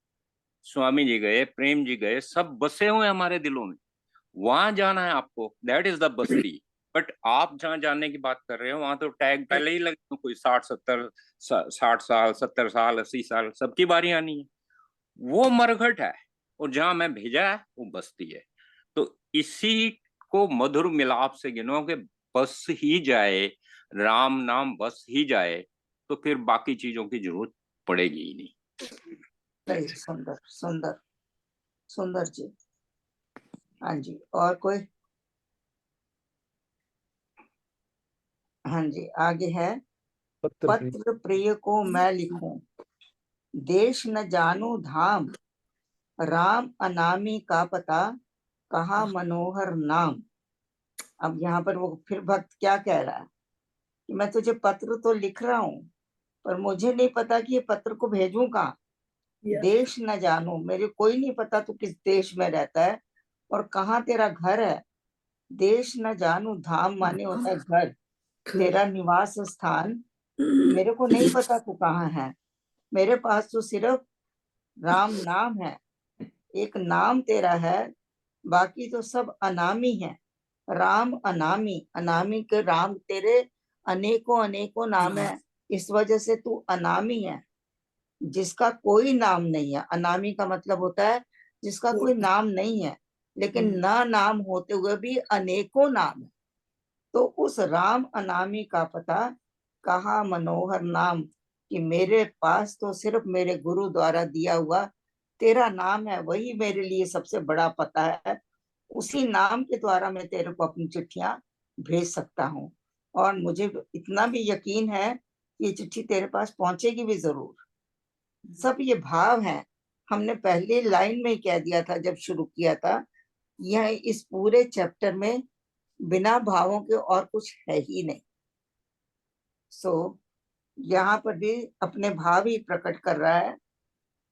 स्वामी जी गए, प्रेम जी गए, सब बसे हुए हमारे दिलों में। वहां जाना है आपको, that is the Basti. But आप जहाँ जाने की बात कर रहे हो वहां तो टैग पहले ही लगे हो, कोई 60 साल 70 साल 80 साल सबकी बारी आनी है। वो मरघट है, और जहां मैं भेजा है वो बस्ती है। तो इसी को मधुर मिलाप से गिनो कि बस ही जाए, राम नाम बस ही जाए, तो फिर बाकी चीजों की जरूरत पड़ेगी ही नहीं। सही, सुंदर सुंदर सुंदर जी। हाँ जी, और कोई? हाँ जी, आगे है। पत्र प्रिय को मैं लिखूं, देश न जानू धाम, राम अनामी का पता, कहा मनोहर नाम। अब यहाँ पर वो फिर भक्त क्या कह रहा है कि मैं तुझे पत्र तो लिख रहा हूँ, पर मुझे नहीं पता कि ये पत्र को भेजूं कहाँ। देश न जानू, मेरे कोई नहीं पता तू किस देश में रहता है और कहाँ तेरा घर है। देश न जानू, धाम माने होता है घर, तेरा निवास स्थान मेरे को नहीं पता तू कहाँ है। मेरे पास तो सिर्फ राम नाम है, एक नाम तेरा है, बाकी तो सब अनामी है। राम अनामी, अनामी के राम तेरे अनेकों अनेकों नाम है, इस वजह से तू अनामी है, जिसका कोई नाम नहीं है। अनामी का मतलब होता है जिसका कोई नाम नहीं है, लेकिन ना नाम होते हुए भी अनेकों नाम है। तो उस राम अनामी का पता, कहा मनोहर नाम, कि मेरे पास तो सिर्फ मेरे गुरु द्वारा दिया हुआ तेरा नाम है वही मेरे लिए सबसे बड़ा पता है। उसी नाम के द्वारा मैं तेरे को अपनी चिट्ठियां भेज सकता हूँ, और मुझे इतना भी यकीन है कि ये चिट्ठी तेरे पास पहुंचेगी भी जरूर। सब ये भाव है। हमने पहले लाइन में ही कह दिया था जब शुरू किया था, यह इस पूरे चैप्टर में बिना भावों के और कुछ है ही नहीं। सो यहाँ पर भी अपने भाव ही प्रकट कर रहा है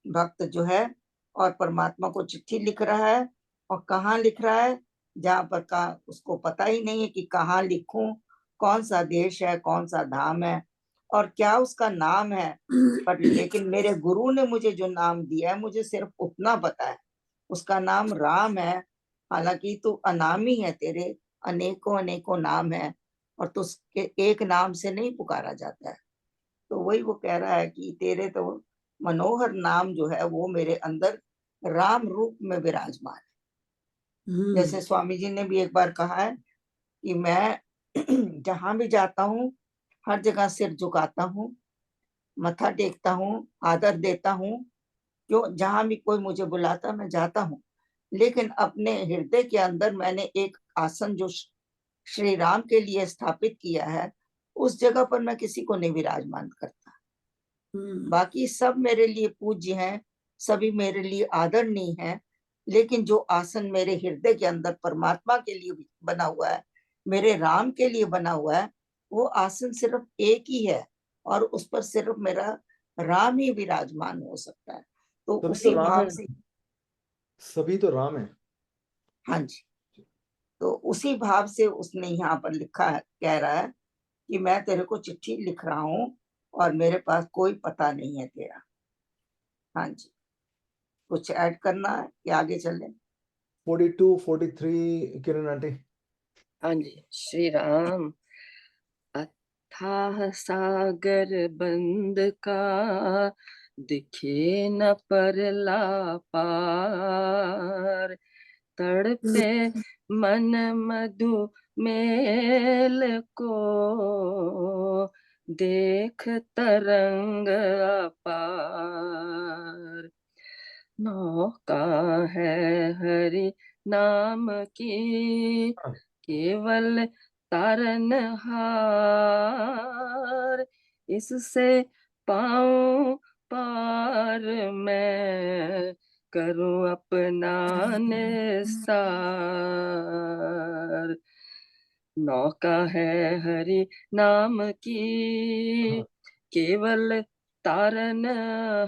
भक्त जो है, और परमात्मा को चिट्ठी लिख रहा है। और कहाँ लिख रहा है? जहाँ पर का उसको पता ही नहीं है कि कहाँ लिखूं, कौन सा देश है, कौन सा धाम है, और क्या उसका नाम है। पर लेकिन मेरे गुरु ने मुझे जो नाम दिया है, मुझे सिर्फ उतना पता है, उसका नाम राम है। हालांकि तू अनामी है, तेरे अनेकों अनेकों नाम है, और तुझके एक नाम से नहीं पुकारा जाता है। तो वही वो कह रहा है कि तेरे तो मनोहर नाम जो है वो मेरे अंदर राम रूप में विराजमान है। जैसे स्वामी जी ने भी एक बार कहा है कि मैं जहां भी जाता हूँ हर जगह सिर झुकाता हूँ, मत्था टेकता हूँ, आदर देता हूँ। क्यों? जहां भी कोई मुझे बुलाता मैं जाता हूँ, लेकिन अपने हृदय के अंदर मैंने एक आसन जो श्री राम के लिए स्थापित किया है, उस जगह पर मैं किसी को नहीं विराजमान करता। बाकी सब मेरे लिए पूज्य हैं, सभी मेरे लिए आदरणीय हैं, लेकिन जो आसन मेरे हृदय के अंदर परमात्मा के लिए बना हुआ है, मेरे राम के लिए बना हुआ है, वो आसन सिर्फ एक ही है, और उस पर सिर्फ मेरा राम ही विराजमान हो सकता है। तो सभी तो उसी राम भाव है, से, सभी तो राम है। हाँ जी, तो उसी भाव से उसने यहाँ पर लिखा है, कह रहा है कि मैं तेरे को चिट्ठी लिख रहा हूँ और मेरे पास कोई पता नहीं है तेरा। हाँ जी, कुछ ऐड करना है कि आगे चले? 42, 43 किरण आंटी। हाँ जी। श्री राम। अथाह सागर बंद का, दिखे न परला पार। तड़पे मन मधु मेल को, देख तरंग अपार। नौका है हरि नाम की, केवल तारनहार। इससे पाऊं पार मैं, करूं अपना निसार। नौका है हरि नाम की, केवल तारनहार।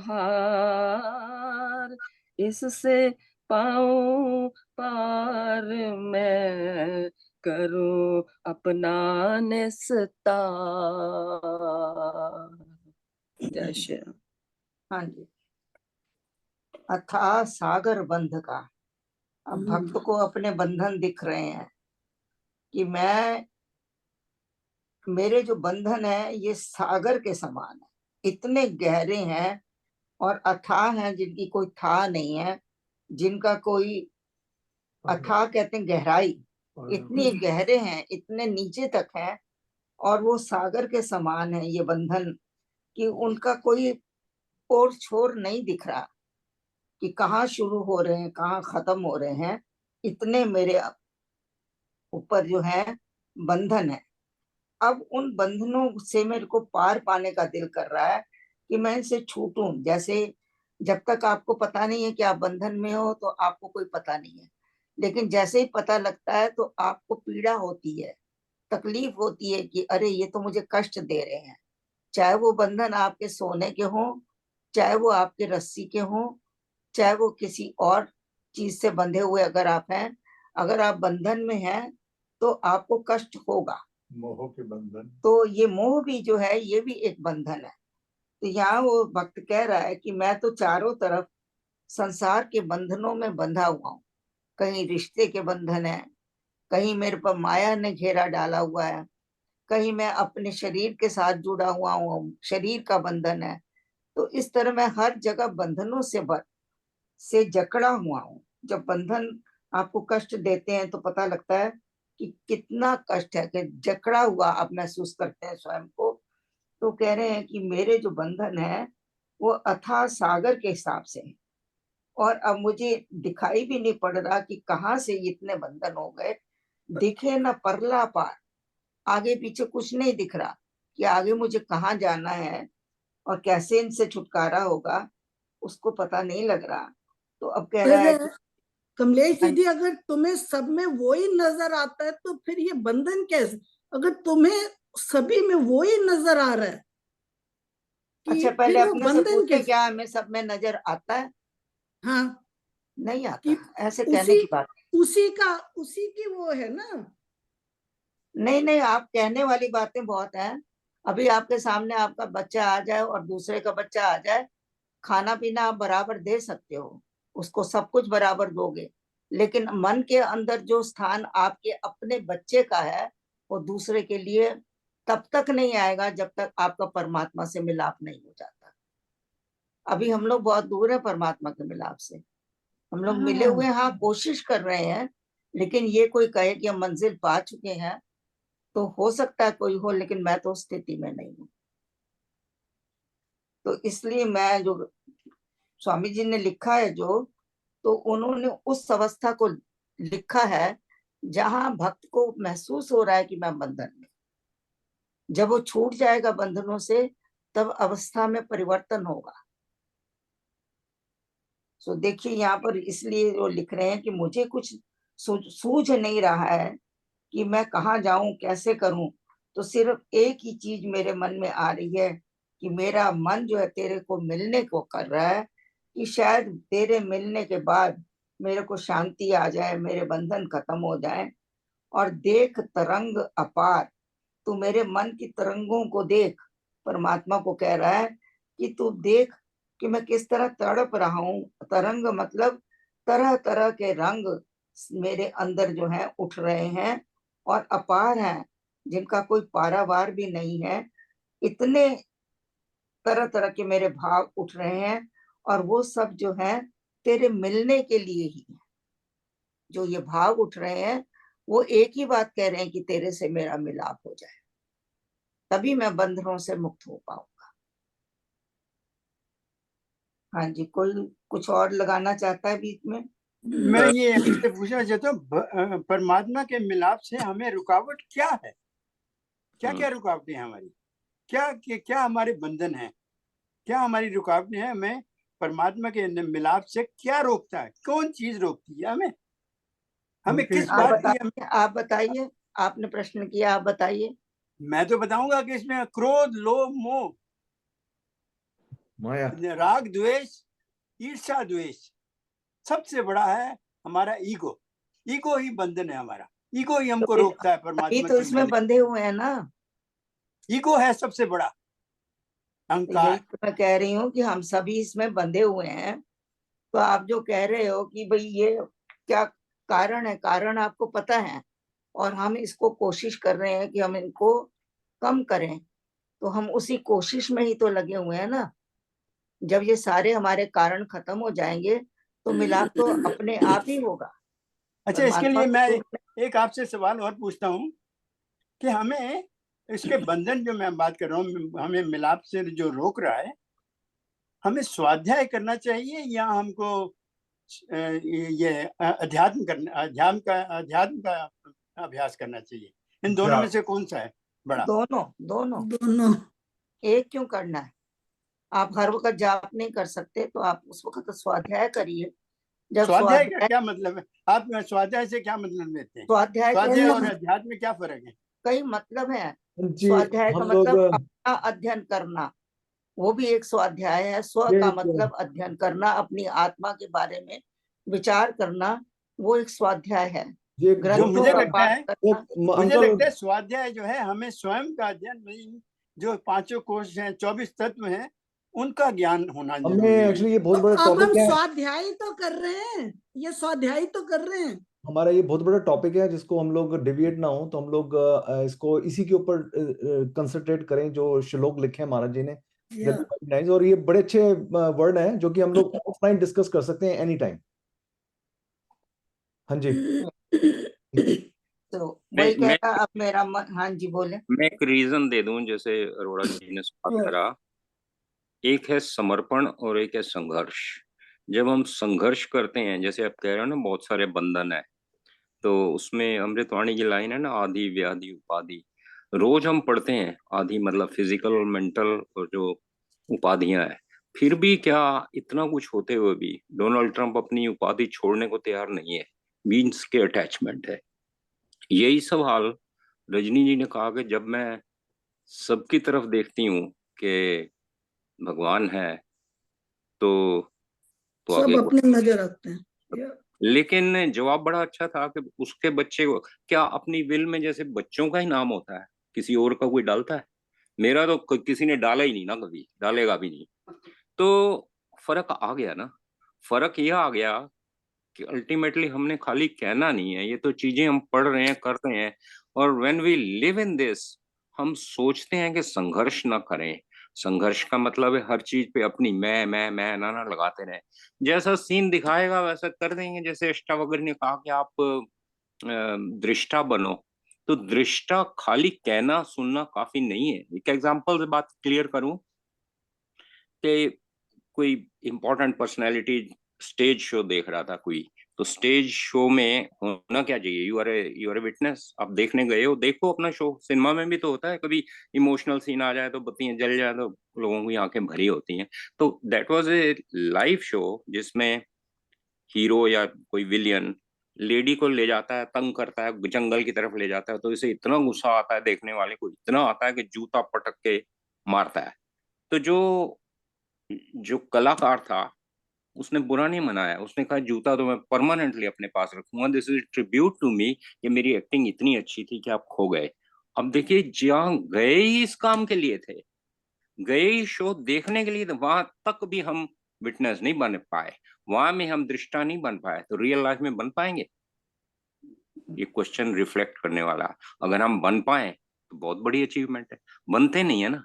इससे पाऊं पार मैं, करूं अपना निस्तार। जय श्री राम। हाँ जी, अथाह सागर बंध का। अब भक्त को अपने बंधन दिख रहे हैं कि मेरे जो बंधन है ये सागर के समान है, इतने गहरे हैं और अथाह हैं, जिनकी कोई था नहीं है, जिनका कोई अथाह कहते हैं गहराई, इतनी गहरे हैं, इतने नीचे तक हैं, और वो सागर के समान है ये बंधन, कि उनका कोई ओर छोर नहीं दिख रहा कि कहाँ शुरू हो रहे हैं, कहाँ खत्म हो रहे हैं। इतने मेरे ऊपर जो है बंधन है। अब उन बंधनों से मेरे को पार पाने का दिल कर रहा है कि मैं इनसे छूटूं। जैसे जब तक आपको पता नहीं है कि आप बंधन में हो तो आपको कोई पता नहीं है, लेकिन जैसे ही पता लगता है तो आपको पीड़ा होती है, तकलीफ होती है कि अरे ये तो मुझे कष्ट दे रहे हैं। चाहे वो बंधन आपके सोने के हों, चाहे वो आपके रस्सी के हों, चाहे वो किसी और चीज से बंधे हुए अगर आप हैं, अगर आप बंधन में हैं तो आपको कष्ट होगा। मोह के बंधन। तो ये मोह भी जो है ये भी एक बंधन है। तो यहाँ वो भक्त कह रहा है कि मैं तो चारों तरफ संसार के बंधनों में बंधा हुआ हूँ। कहीं रिश्ते के बंधन है, कहीं मेरे पर माया ने घेरा डाला हुआ है, कहीं मैं अपने शरीर के साथ जुड़ा हुआ हूँ, शरीर का बंधन है। तो इस तरह मैं हर जगह बंधनों से जकड़ा हुआ हूँ। जब बंधन आपको कष्ट देते हैं तो पता लगता है कि कितना कष्ट है, कि जकड़ा हुआ आप महसूस करते हैं स्वयं को। तो कह रहे हैं कि मेरे जो बंधन है वो अथाह सागर के हिसाब से है, और अब मुझे दिखाई भी नहीं पड़ रहा कि कहाँ से इतने बंधन हो गए। दिखे न परला पार, आगे पीछे कुछ नहीं दिख रहा कि आगे मुझे कहाँ जाना है और कैसे इनसे छुटकारा होगा, उसको पता नहीं लग रहा। तो अब कह रहा है फिर कि कमलेश दीदी, अगर तुम्हें सब में वो ही नजर आता है तो फिर ये बंधन कैसे? अगर तुम्हें सभी में वो ही नजर आ रहा है कि अच्छा पहले फिर वो अपने से बंधन पूछे कैसे? क्या हमें सब में नजर आता है? हाँ, नहीं कि आता, ऐसे कहने की बात उसी की वो है ना। नहीं। नहीं, आप कहने वाली बातें बहुत हैं। अभी आपके सामने आपका बच्चा आ जाए और दूसरे का बच्चा आ जाए, खाना पीना आप बराबर दे सकते हो, उसको सब कुछ बराबर दोगे, लेकिन मन के अंदर जो स्थान आपके अपने बच्चे का है वो दूसरे के लिए तब तक नहीं आएगा जब तक आपका परमात्मा से मिलाप नहीं हो जाता। अभी हम लोग बहुत दूर है परमात्मा के मिलाप से। हम लोग मिले हुए, हाँ कोशिश कर रहे हैं, लेकिन ये कोई कहे कि हम मंजिल पा चुके हैं, तो हो सकता है कोई हो, लेकिन मैं तो उस स्थिति में नहीं हूँ। तो इसलिए मैं जो स्वामी जी ने लिखा है तो उन्होंने उस अवस्था को लिखा है जहां भक्त को महसूस हो रहा है कि मैं बंधन में। जब वो छूट जाएगा बंधनों से, तब अवस्था में परिवर्तन होगा। सो देखिए यहाँ पर इसलिए वो लिख रहे हैं कि मुझे कुछ सूझ नहीं रहा है कि मैं कहाँ जाऊं, कैसे करूं। तो सिर्फ एक ही चीज मेरे मन में आ रही है कि मेरा मन जो है तेरे को मिलने को कर रहा है, कि शायद तेरे मिलने के बाद मेरे को शांति आ जाए, मेरे बंधन खत्म हो जाए। और देख तरंग अपार, तू मेरे मन की तरंगों को देख। परमात्मा को कह रहा है कि तू देख कि मैं किस तरह तड़प रहा हूं। तरंग मतलब तरह तरह के रंग मेरे अंदर जो है उठ रहे हैं और अपार हैं, जिनका कोई पारावार भी नहीं है। इतने तरह तरह के मेरे भाव उठ रहे हैं, और वो सब जो है तेरे मिलने के लिए ही है। जो ये भाव उठ रहे हैं वो एक ही बात कह रहे हैं कि तेरे से मेरा मिलाप हो जाए, तभी मैं बंधनों से मुक्त हो पाऊंगा। हाँ जी, कोई कुछ और लगाना चाहता है बीच में? मैं ये आपसे पूछना चाहता हूँ, परमात्मा के मिलाप से हमें रुकावट क्या है? क्या क्या रुकावटें हैं हमारी? क्या हमारे बंधन है? क्या हमारी रुकावटें हैं? हमें परमात्मा के मिलाप से क्या रोकता है? कौन चीज रोकती है हमें? हमें किस आप बात की बताइए, आप बताइए, आपने प्रश्न किया, आप बताइए। मैं तो बताऊंगा कि इसमें क्रोध, लोभ, मोह, माया, राग, द्वेष, ईर्ष्या, द्वेष, सबसे बड़ा है हमारा ईगो। ईगो ही बंधन है हमारा। ईगो ही हमको रोकता है अभी परमात्मा तो से इसमें मिलने। बंधे हुए हैं ना। ईगो है सबसे बड़ा तो यही अहंकार। तो मैं कह रही हूँ कि हम सभी इसमें बंधे हुए हैं। तो आप जो कह रहे हो कि भाई ये क्या कारण है, कारण आपको पता है, और हम इसको कोशिश कर रहे हैं कि हम इनको कम करें, तो हम उसी कोशिश में ही तो लगे हुए हैं ना। जब ये सारे हमारे कारण खत्म हो जाएंगे तो मिलाप तो अपने आप ही होगा। अच्छा, इसके परमात्मा लिए को मैं तो एक आपसे सवाल और पूछता हूँ कि हमें इसके बंधन जो मैं बात कर रहा हूँ, हमें मिलाप से जो रोक रहा है, हमें स्वाध्याय करना चाहिए या हमको ये अध्यात्म का अभ्यास करना चाहिए? इन दोनों में से कौन सा है बड़ा? दोनों दोनों। दोनों। एक क्यों करना है? आप हर वक्त जाप नहीं कर सकते तो आप उस वक्त स्वाध्याय करिए। जब स्वाध्याय का स्वाध्याय क्या मतलब है? आप स्वाध्याय से क्या मतलब लेते हैं? स्वाध्याय स्वाध्याय का और अध्यात्म में क्या फर्क है? कई मतलब है। जी स्वाध्याय का हम लोग मतलब अपना अध्ययन करना, वो भी एक स्वाध्याय है। स्व ये का एक मतलब अध्ययन करना, अपनी आत्मा के बारे में विचार करना, वो एक स्वाध्याय है। ये एक जो बहुत ग्रंथों मुझे का लगता पाठ है, करना। मुझे अंकल, लगता है स्वाध्याय जो है हमें स्वयं का अध्ययन नहीं, जो पांचों कोश हैं, 24 तत्व हैं, उनका ज्ञान होना हमें जरूरी है। एक्चुअली ये बहुत तो बड़ा अब हम टॉपिक है। स्वाध्याय तो कर रहे हैं, ये स्वाध्याय तो कर रहे हैं। हमारा ये बहुत बड़ा टॉपिक है जिसको हम लोग डिविएट ना हो, तो हम लोग इसको इसी के ऊपर कंसंट्रेट करें जो श्लोक लिखे हैं महाराज जी ने। या नाइस, और ये बड़े अच्छे वर्ड हैं जो कि हम लोग ऑफलाइन डिस्कस कर सकते हैं एनी टाइम। हाँ जी। तो वही मैं कहता अब मेरा मन। हाँ जी बोले। मैं एक रीजन दे दूं, जैसे अरोड़ा जी ने सवाल करा। एक है समर्पण और एक है संघर्ष। जब हम संघर्ष करते हैं, जैसे आप कह रहे हो ना बहुत सारे बंधन है, तो उसमें अमृतवाणी की लाइन है ना, आदि व्याधि उपाधि रोज हम पढ़ते हैं। आदि मतलब फिजिकल और मेंटल और जो उपाधियां है, फिर भी क्या इतना कुछ होते हुए भी डोनाल्ड ट्रंप अपनी उपाधि छोड़ने को तैयार नहीं है। मीन्स के अटैचमेंट है। यही सब हाल रजनी जी ने कहा कि जब मैं सबकी तरफ देखती हूँ कि भगवान है, तो सब आगे अपने नजर रखते हैं। Yeah. लेकिन जवाब बड़ा अच्छा था कि उसके बच्चे को क्या अपनी विल में जैसे बच्चों का ही नाम होता है, किसी और का कोई डालता है? मेरा तो किसी ने डाला ही नहीं ना, कभी डालेगा भी नहीं। तो फर्क आ गया ना। फर्क यह आ गया कि अल्टीमेटली हमने खाली कहना नहीं है, ये तो चीजें हम पढ़ रहे हैं, कर रहे हैं। और when we live in this, हम सोचते हैं कि संघर्ष ना करें। संघर्ष का मतलब है हर चीज पे अपनी मैं ना लगाते रहे। जैसा सीन दिखाएगा वैसा कर देंगे। जैसे अष्टावक्र ने कहा कि आप दृष्टा बनो, तो दृष्टा खाली कहना सुनना काफी नहीं है। एक एग्जांपल से बात क्लियर करूं कि कोई इंपॉर्टेंट पर्सनैलिटी स्टेज शो देख रहा था कोई, तो स्टेज शो में होना क्या चाहिए? You are a witness. आप देखने गए हो, देखो अपना शो। सिनेमा में भी तो होता है, कभी इमोशनल सीन आ जाए तो बत्तियां जल जाए तो लोगों की आंखें भरी होती हैं। तो that was a live show जिसमें हीरो या कोई विलियन लेडी को ले जाता है, तंग करता है, जंगल की तरफ ले जाता है, तो इसे इतना गुस्सा आता है, देखने वाले को इतना आता है कि जूता पटक के मारता है। तो जो जो कलाकार था उसने बुरा नहीं मनाया, उसने कहा जूता तो मैं परमानेंटली अपने पास रखूंगा, this is tribute to me कि मेरी एक्टिंग इतनी अच्छी थी कि आप खो गए। अब देखिए, जहाँ गए ही इस काम के लिए थे, गए ही शो देखने के लिए, तो वहां तक भी हम विटनेस नहीं बन पाए, वहां में हम दृष्टा नहीं बन पाए, तो रियल लाइफ में बन पाएंगे? ये क्वेश्चन रिफ्लेक्ट करने वाला। अगर हम बन पाए तो बहुत बड़ी अचीवमेंट है। बनते नहीं है ना,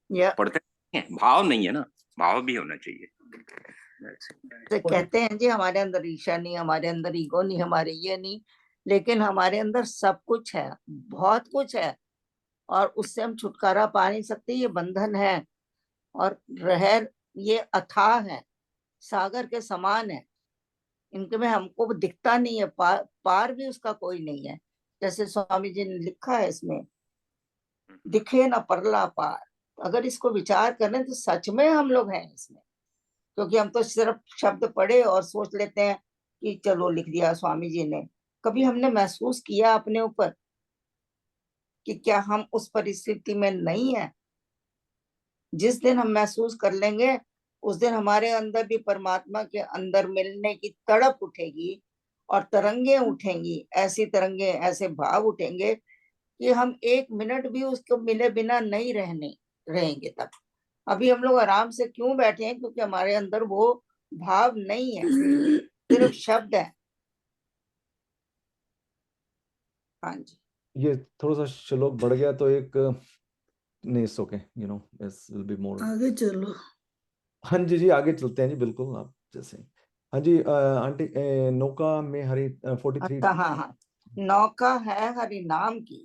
या पढ़ते नहीं है, भाव नहीं है ना, भाव भी होना चाहिए। तो कहते हैं जी हमारे अंदर ईर्ष्या नहीं, हमारे अंदर ईगो नहीं, हमारे ये नहीं, लेकिन हमारे अंदर सब कुछ है, बहुत कुछ है, और उससे हम छुटकारा पा नहीं सकते। ये बंधन है और रहर ये अथाह है, सागर के समान है। इनके में हमको दिखता नहीं है, पार भी उसका कोई नहीं है। जैसे स्वामी जी ने लिखा है इसमें, दिखे न परला पार। अगर इसको विचार करें तो सच में हम लोग हैं इसमें, क्योंकि हम तो सिर्फ शब्द पढ़े और सोच लेते हैं कि चलो लिख दिया स्वामी जी ने। कभी हमने महसूस किया अपने ऊपर कि क्या हम उस परिस्थिति में नहीं है? जिस दिन हम महसूस कर लेंगे उस दिन हमारे अंदर भी परमात्मा के अंदर मिलने की तड़प उठेगी और तरंगे उठेंगी, ऐसी तरंगे, ऐसे भाव उठेंगे कि हम एक मिनट भी उसको मिले बिना नहीं रहेंगे। तब अभी हम लोग आराम से क्यों बैठे हैं? क्योंकि हमारे अंदर वो भाव नहीं है, सिर्फ शब्द है। हाँ जी। ये थोड़ा सा श्लोक बढ़ गया तो एक नहीं, it's okay, you know, this will be more. आगे चलो। हाँ जी जी, आगे चलते हैं जी, बिल्कुल आप जैसे। हाँ जी, आंटी, नौका में हरी 43। अच्छा, हाँ हाँ, नौका है हरि नाम की,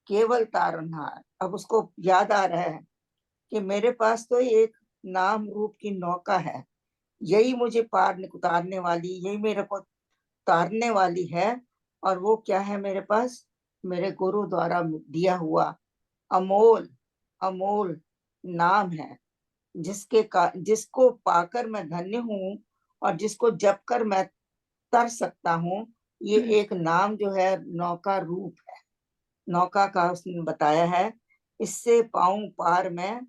केवल तारनहार। अब उसको याद आ रहा है कि मेरे पास तो एक नाम रूप की नौका है, यही मुझे पार उतारने वाली, यही मेरे को तारने वाली है। और वो क्या है मेरे पास? मेरे गुरु द्वारा दिया हुआ अमोल अमोल नाम है, जिसको पाकर मैं धन्य हूँ और जिसको जप कर मैं तर सकता हूँ। ये एक नाम जो है नौका रूप है, नौका का उसने बताया है। इससे पाऊं पार मैं,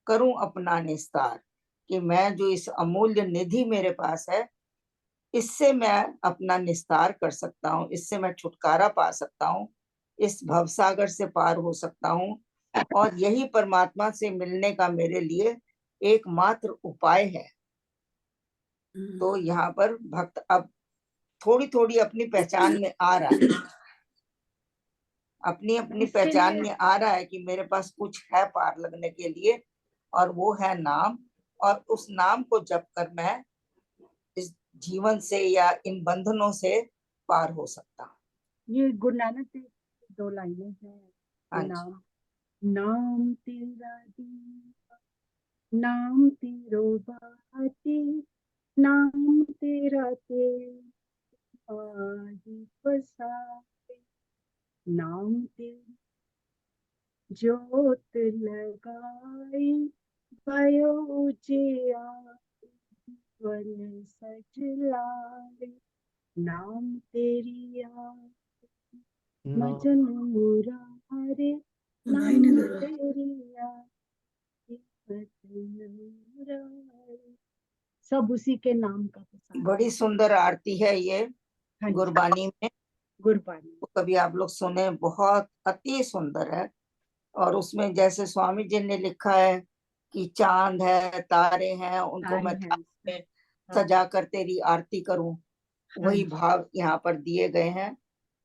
करूं अपना निस्तार, कि मैं जो इस अमूल्य निधि मेरे पास है, इससे मैं अपना निस्तार कर सकता हूँ, इससे मैं छुटकारा पा सकता हूँ, इस भवसागर से पार हो सकता हूँ। और यही परमात्मा से मिलने का मेरे लिए एकमात्र उपाय है। तो यहाँ पर भक्त अब थोड़ी थोड़ी अपनी पहचान में आ रहा है, अपनी अपनी इसके पहचान लिए में आ रहा है कि मेरे पास कुछ है पार लगने के लिए, और वो है नाम। और उस नाम को जप कर मैं इस जीवन से या इन बंधनों से पार हो सकता हूँ। ये गुरु नानक देव की 2 लाइनें हैं। हाँ जी। नाम नाम तेरा दीवा, नाम तेरो बाती, नाम तेरा ही बसाए, नाम तेरी जोत लगाई, भयो उजिया वन सज लाए, नाम तेरी मजन मुरारे, सुनाई नाम नहीं दे रहा। तेरी मजन मुरारे। सब उसी के नाम का प्रसाद। बड़ी सुंदर आरती है ये हाँ जी, गुरबानी में, गुरबानी। तो कभी आप लोग सुने, बहुत अति सुंदर है। और उसमें जैसे स्वामी जी ने लिखा है कि चांद है, तारे हैं, उनको मैं तारे हैं। थाली में सजा कर तेरी आरती करूं, वही हाँ, भाव यहाँ पर दिए गए हैं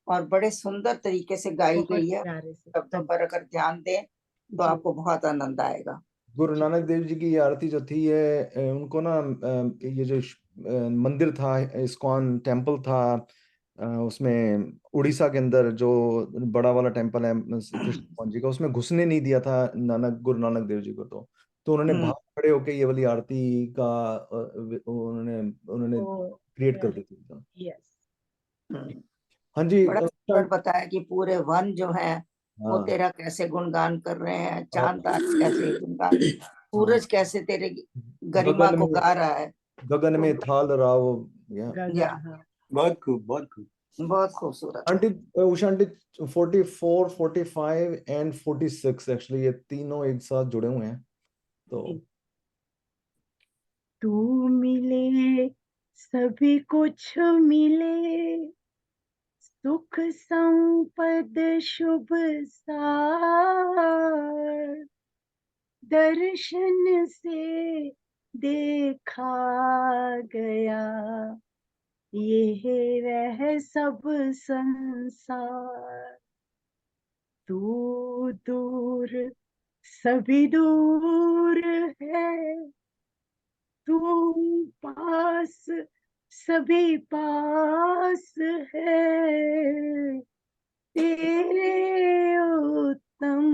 और बड़े सुंदर तरीके से गाई बहुत गई है। प्यारे से। शब्दों पर अगर ध्यान दें तो जी। आपको बहुत आनंद आएगा। गुरु नानक देव जी की ये आरती जो थी ये उनको ना ये जो मंदिर था, इस्कॉन टेम्पल था, उसमें उड़ीसा के अंदर जो बड़ा वाला टेम्पल है कृष्ण भगवान जी का, उसमें घुसने नहीं दिया था गुरु नानक देव जी को। तो उन्होंने बाहर खड़े होके ये वाली आरती का उन्होंने उन्होंने क्रिएट कर दी थी। यस। हाँ जी। बड़ा सुंदर बताया कि पूरे वन जो है वो हाँ तेरा कैसे गुणगान कर रहे हैं, चांद हाँ, तारे कैसे गुणगान, सूरज कैसे तेरे गरिमा गगन को में गा रहा है। गगन में थाल राव। या या हाँ। बहुत खूब, बहुत खूब। बहुत खूबसूरत। Aunty Usha aunty 44, 45 and 46 actually ये तीनों एक साथ जुड़े हुए हैं। तो तू मिले सभी कुछ मिले, सुख संपद शुभ सार, दर्शन से देखा गया ये वह सब संसार। तू दूर सभी दूर है, तू पास सभी पास है, तेरे उत्तम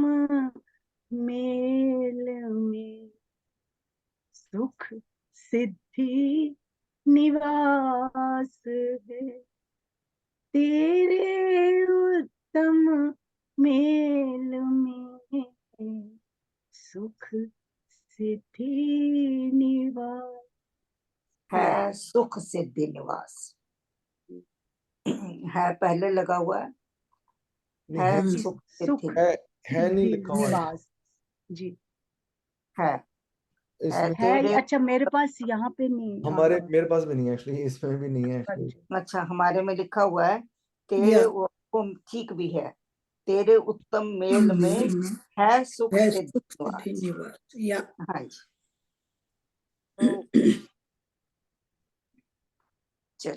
मेल में सुख सिद्धि निवास है, तेरे उत्तम मेल में सुख सिद्धि निवास है सुख सिद्धि निवास है, पहले लगा हुआ है, है सुख सुख सिद्धि है नहीं सिद्धि लिखा हुआ है निवास। जी है इसमें। तेरे। अच्छा, मेरे पास यहाँ पे नहीं। मेरे पास भी नहीं है एक्चुअली, इसमें भी नहीं है एक्चुअली। अच्छा, हमारे में लिखा हुआ है तेरे, वो ठीक भी है, तेरे उत्तम मेल में है सुख है सिद्धि सुख निवास। सिद्धि निवास। या हाँ जी। तो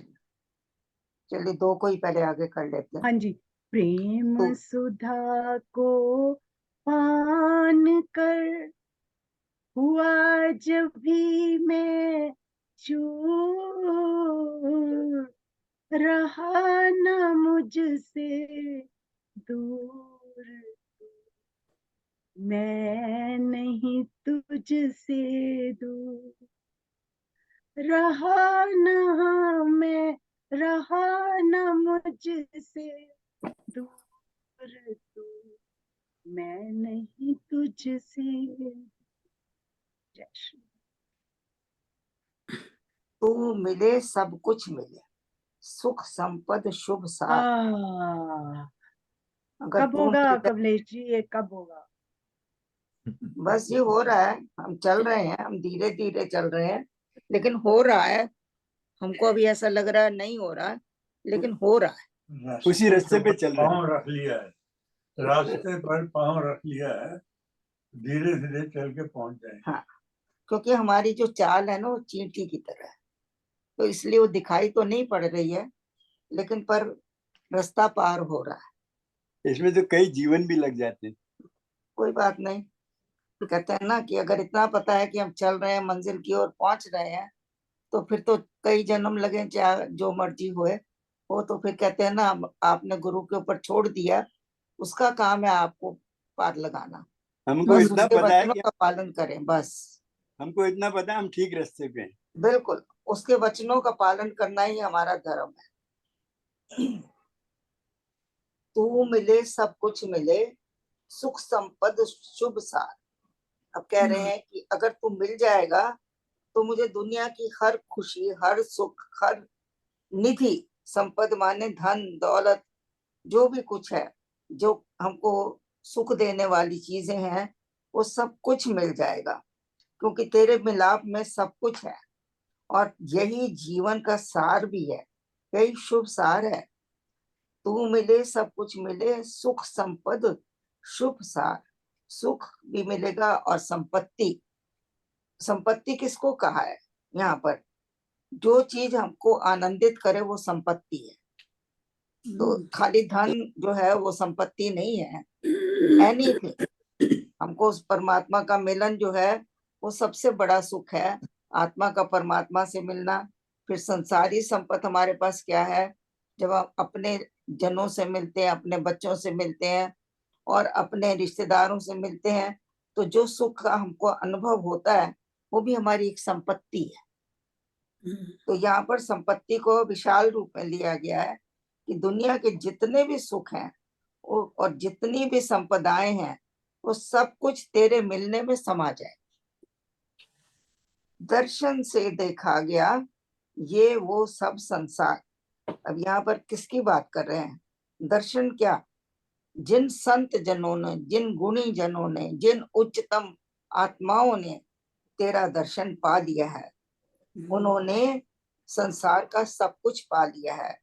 चलिए दो को ही पहले आगे कर लेते हैं। हाँ जी। प्रेम तो सुधा को पान कर हुआ जब भी मैं चूर, रहा न मुझसे दूर, मैं नहीं तुझसे दूर, रहा न मैं, रहा न मुझसे दूर तू, मैं नहीं तुझसे। जय श्री। तू मिले सब कुछ मिले, सुख संपद शुभ सार। अगर कब तू होगा मिल जाए, कमलेश जी, ये कब होगा? बस ये हो रहा है, हम चल रहे हैं, हम धीरे धीरे चल रहे हैं, लेकिन हो रहा है। हमको अभी ऐसा लग रहा है नहीं हो रहा है, लेकिन हो रहा है। उसी रास्ते पे चल रहे हैं। पाँव रख लिया है, रास्ते पर पाँव रख लिया है, धीरे धीरे चल के पहुंच जाएंगे। हाँ, क्योंकि हमारी जो चाल है ना वो चींटी की तरह है, तो इसलिए वो दिखाई तो नहीं पड़ रही है, लेकिन पर रास्ता पार हो रहा है। इसमें तो कई जीवन भी लग जाते हैं। कोई बात नहीं, कहते हैं ना कि अगर इतना पता है कि हम चल रहे हैं, मंजिल की ओर पहुंच रहे हैं, तो फिर तो कई जन्म लगे चाहे जो मर्जी होए, वो तो फिर कहते हैं ना, आपने गुरु के ऊपर छोड़ दिया, उसका काम है आपको पार लगाना। हमको बस इतना उसके पता है वचनों कि का पालन करें बस। हमको इतना पता है हम ठीक रास्ते पे हैं। बिल्कुल, उसके वचनों का पालन करना ही हमारा धर्म है। तू मिले सब कुछ मिले, सुख संपद शुभ सार। अब कह रहे हैं कि अगर तू मिल जाएगा तो मुझे दुनिया की हर खुशी, हर सुख, हर निधि, संपद माने धन दौलत, जो भी कुछ है, जो हमको सुख देने वाली चीजें हैं, वो सब कुछ मिल जाएगा, क्योंकि तेरे मिलाप में सब कुछ है और यही जीवन का सार भी है, यही शुभ सार है। तू मिले सब कुछ मिले, सुख संपद शुभ सार। सुख भी मिलेगा और संपत्ति। संपत्ति किसको कहा है यहाँ पर? जो चीज हमको आनंदित करे वो संपत्ति है। तो खाली धन जो है वो संपत्ति नहीं है। एनीथिंग, हमको उस परमात्मा का मिलन जो है वो सबसे बड़ा सुख है, आत्मा का परमात्मा से मिलना। फिर संसारी संपत्ति हमारे पास क्या है? जब हम अपने जनों से मिलते हैं, अपने बच्चों से मिलते हैं और अपने रिश्तेदारों से मिलते हैं, तो जो सुख का हमको अनुभव होता है वो भी हमारी एक संपत्ति है। तो यहाँ पर संपत्ति को विशाल रूप में लिया गया है कि दुनिया के जितने भी सुख हैं और जितनी भी संपदाएं हैं वो सब कुछ तेरे मिलने में समा जाए। दर्शन से देखा गया ये वो सब संसार। अब यहाँ पर किसकी बात कर रहे हैं? दर्शन क्या? जिन संत जनों ने, जिन गुणी जनों ने, जिन उच्चतम आत्माओं ने तेरा दर्शन पा लिया है, उन्होंने संसार का सब कुछ पा लिया है,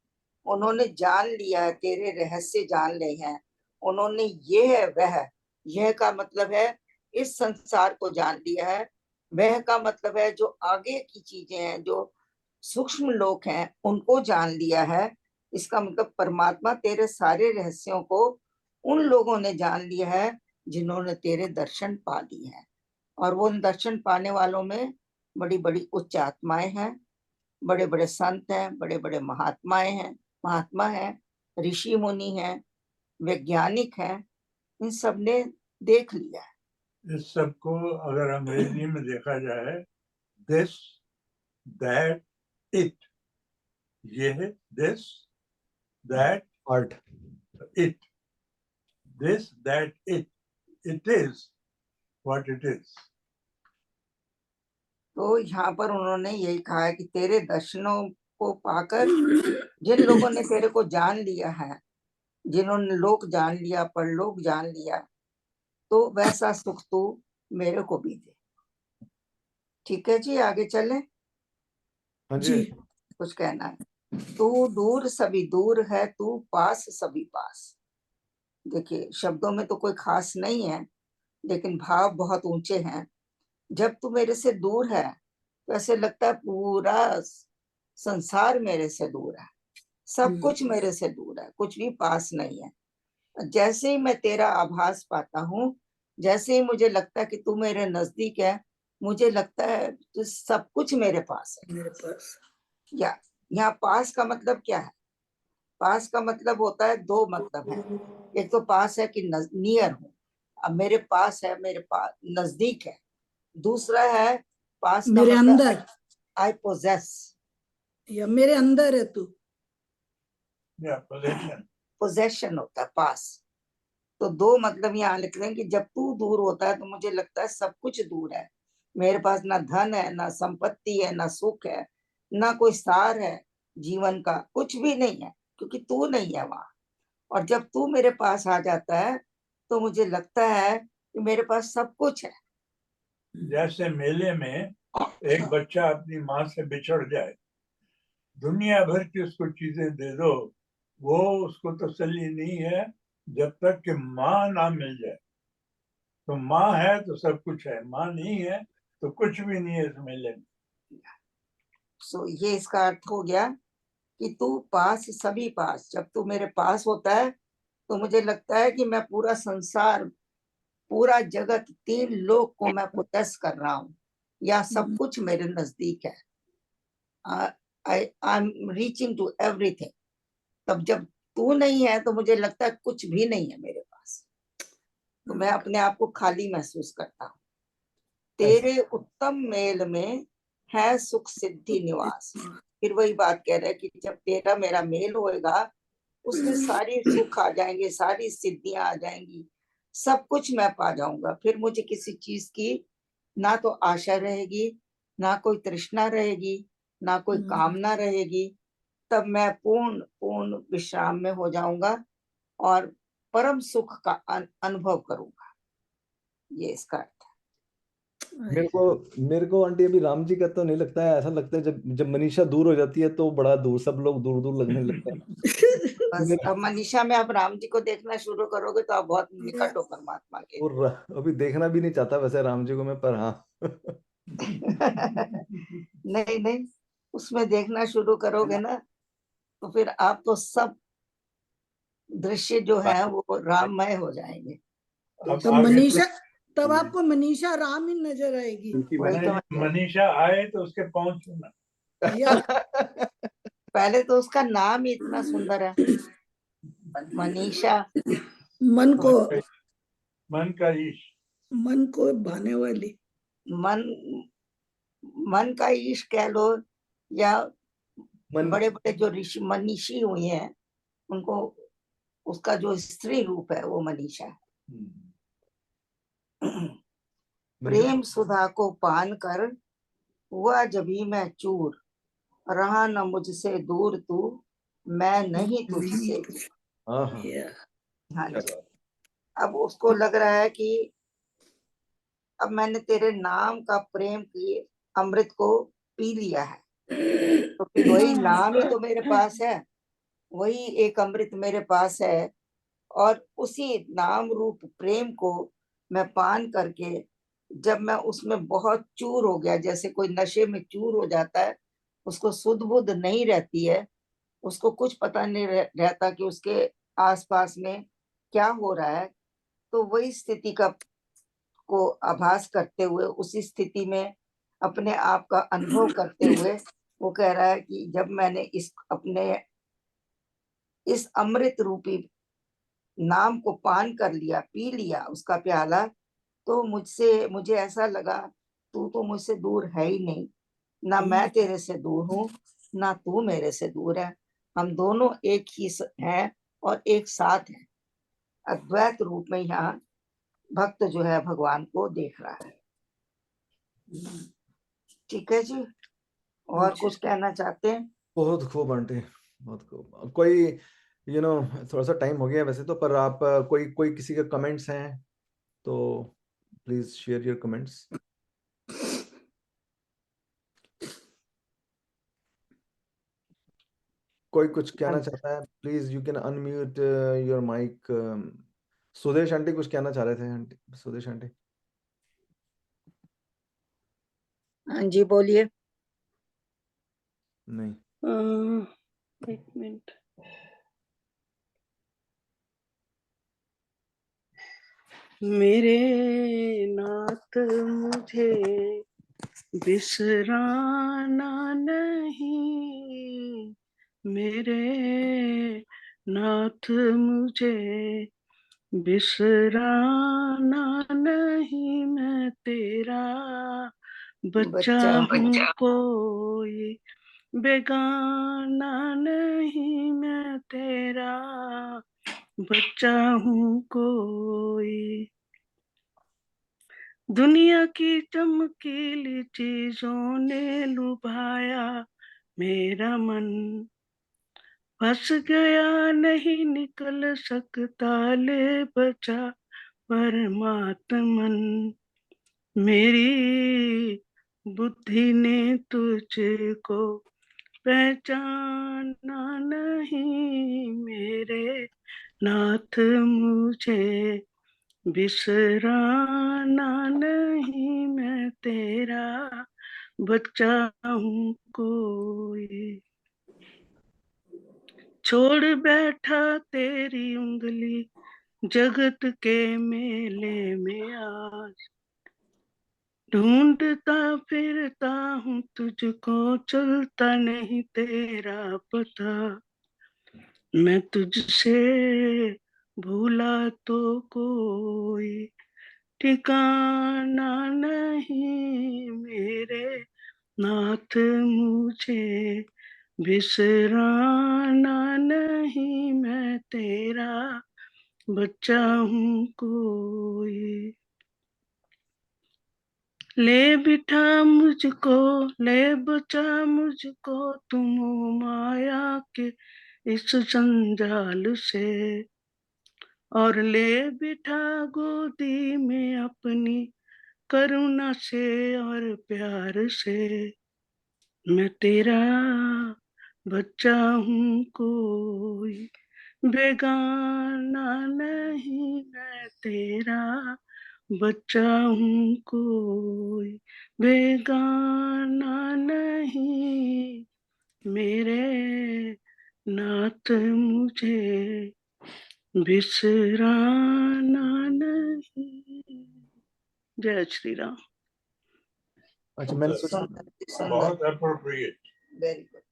उन्होंने जान लिया है, तेरे रहस्य जान ले हैं उन्होंने। ये है वह, यह का मतलब है इस संसार को जान लिया है, वह का मतलब है जो आगे की चीजें हैं, जो सूक्ष्म लोक हैं, उनको जान लिया है। इसका मतलब परमात्मा तेरे सारे रहस्यों को उन लोगों ने जान लिया है जिन्होंने तेरे दर्शन पा लिए हैं। और वो दर्शन पाने वालों में बड़ी बड़ी उच्च आत्माएं हैं, बड़े बड़े संत हैं, बड़े बड़े महात्मा हैं, ऋषि मुनि हैं, वैज्ञानिक हैं, इन सब ने देख लिया है। इस सब को अगर अंग्रेजी में देखा जाए, दिस दैट इट, ये है this that art, it, this that it, it is what it is. तो यहाँ पर उन्होंने यही कहा है कि तेरे दर्शनों को पाकर जिन लोगों ने तेरे को जान लिया है, जिन्होंने लोक जान लिया, परलोक जान लिया, तो वैसा सुख तू मेरे को भी दे। ठीक है जी, आगे चले। हाँ जी। कुछ कहना है? तू दूर सभी दूर है, तू पास सभी पास। देखिए शब्दों में तो कोई खास नहीं है, लेकिन भाव बहुत ऊंचे हैं। जब तू मेरे से दूर है तो ऐसे लगता है पूरा संसार मेरे से दूर है, सब कुछ मेरे से दूर है, कुछ भी पास नहीं है। जैसे ही मैं तेरा आभास पाता हूँ, जैसे ही मुझे लगता है कि तू मेरे नजदीक है, मुझे लगता है तो सब कुछ मेरे पास है। मेरे पास या यहाँ पास का मतलब क्या है? पास का मतलब होता है, दो मतलब है। एक तो पास है कि नियर हूँ, अब मेरे पास है, मेरे पास नजदीक है। दूसरा है पास का मेरे मतलब अंदर, आई पोजेस, या मेरे अंदर है तू। पोजेशन होता है पास। तो दो मतलब यहाँ लिख रहे हैं कि जब तू दूर होता है तो मुझे लगता है सब कुछ दूर है, मेरे पास ना धन है, ना संपत्ति है, ना सुख है, ना कोई सार है जीवन का, कुछ भी नहीं है, क्योंकि तू नहीं है वहां। और जब तू मेरे पास आ जाता है तो मुझे लगता है कि मेरे पास सब कुछ है। जैसे मेले में एक बच्चा अपनी माँ से बिछड़ जाए, दुनिया भर की उसको चीजें दे दो, वो उसको तसल्ली नहीं है जब तक कि माँ ना मिल जाए। तो माँ है तो सब कुछ है, माँ नहीं है तो कुछ भी नहीं है इस मेले में। सो ये इसका अर्थ हो गया कि तू पास सभी पास। जब तू मेरे पास होता है तो मुझे लगता है कि मैं पूरा संसार, पूरा जगत, तीन लोक को मैं पोसेस कर रहा हूँ, या सब कुछ मेरे नजदीक है। I am reaching to everything. तब जब तू नहीं है तो मुझे लगता है कुछ भी नहीं है मेरे पास, तो मैं अपने आप को खाली महसूस करता हूँ। तेरे उत्तम मेल में है सुख सिद्धि निवास। फिर वही बात कह रहे हैं कि जब तेरा मेरा मेल होएगा उसमें सारी सुख आ जाएंगे, सारी सिद्धियां आ जाएंगी, सब कुछ मैं पा जाऊंगा। फिर मुझे किसी चीज की ना तो आशा रहेगी, ना कोई तृष्णा रहेगी, ना कोई कामना रहेगी। तब मैं पूर्ण पूर्ण विश्राम में हो जाऊंगा और परम सुख का अनुभव करूंगा। ये इसका अर्थ मेरे को आंटी अभी राम जी का तो नहीं लगता है, ऐसा लगता है जब जब मनीषा दूर हो जाती है तो बड़ा दूर, सब लोग दूर दूर लगने लगते हैं। बस मेरा- अब मनीषा में आप राम जी को देखना शुरू करोगे तो आप बहुत निकट हो परमात्मा के। और अभी देखना भी नहीं चाहता वैसे राम जी को मैं, पर हाँ। नहीं नहीं, उसमें देखना शुरू करोगे ना तो फिर आप तो सब दृश्य जो है वो राममय हो जाएंगे। अब तो आगे मनीषा, तब आपको मनीषा राम ही नजर आएगी। वही तो मनीषा आए तो उसके पाँव छूना। या पहले तो उसका नाम ही इतना सुंदर है, मनीषा। मन को, मन का ईश। मन को भाने वाली, मन मन का ईश कह लो, या मन बड़े बड़े जो ऋषि मनीषी हुए हैं उनको, उसका जो स्त्री रूप है वो मनीषा है। प्रेम सुधा को पान कर हुआ जभी मैं चूर, रहा न मुझसे दूर तू, मैं नहीं तुझसे। हाँ हाँ, या हाँ जी। अब उसको लग रहा है कि अब मैंने तेरे नाम का प्रेम की अमृत को पी लिया है, तो फिर वही नाम ही तो मेरे पास है, वही एक अमृत मेरे पास है। और उसी नाम रूप प्रेम को मैं पान करके जब मैं उसमें बहुत चूर हो गया, जैसे कोई नशे में चूर हो जाता है, उसको सुध बुध नहीं रहती है, उसको कुछ पता नहीं रहता कि उसके आसपास में क्या हो रहा है, तो वही स्थिति का को आभास करते हुए, उसी स्थिति में अपने आप का अनुभव करते हुए वो कह रहा है कि जब मैंने इस अपने इस अमृत रूपी नाम को पान कर लिया, पी लिया उसका प्याला, तो मुझे ऐसा लगा तू तो मुझसे दूर है ही नहीं, ना मैं तेरे से दूर हूँ, ना तू मेरे से दूर है। हम दोनों एक ही हैं और एक साथ हैं। अद्वैत रूप में यहाँ भक्त जो है भगवान को देख रहा है। ठीक है जी, और कुछ कहना चाहते हैं? बहुत खूब आंटी, बहुत खूब। कोई थोड़ा सा टाइम हो गया वैसे तो, पर आप कोई कोई किसी के कमेंट्स हैं तो प्लीज शेयर योर कमेंट्स। कोई कुछ कहना चाहता है, please you can unmute your mic. Sudesh aunty कुछ कहना चाह रहे थे, आंटी सुदेश आंटी। हाँ जी बोलिए। नहीं, एक मिनट। मेरे नाथ मुझे बिसराना नहीं, मेरे नाथ मुझे बिसराना नहीं, मैं तेरा बच्चा हूँ कोई बेगाना नहीं, मैं तेरा बच्चा हूँ कोई। दुनिया की चमकीली चीजों ने लुभाया मेरा मन, फंस गया नहीं निकल सकता, ले बचा परमात्मन। मेरी बुद्धि ने तुझको पहचाना नहीं, मेरे नाथ मुझे बिसराना नहीं, मैं तेरा बच्चा हूँ कोई। छोड़ बैठा तेरी उंगली जगत के मेले में आज, ढूंढता फिरता हूँ तुझको, चलता नहीं तेरा पता। मैं तुझसे भूला तो कोई ठिकाना नहीं, मेरे नाथ मुझे बिसराना नहीं, मैं तेरा बच्चा हूँ कोई। ले बिठा मुझको, ले बचा मुझको, तुम माया के इस जंजाल से, और ले बिठा गोदी में अपनी करुणा से और प्यार से। मैं तेरा बच्चा हूँ कोई, बेगाना नहीं, मैं तेरा बच्चा हूँ कोई, बेगाना नहीं, मेरे नाथ मुझे बिसराना नहीं। जय श्री राम। अच्छा मैंने सोचा सुंदर जी, सुंदर, बहुत appropriate. Very good.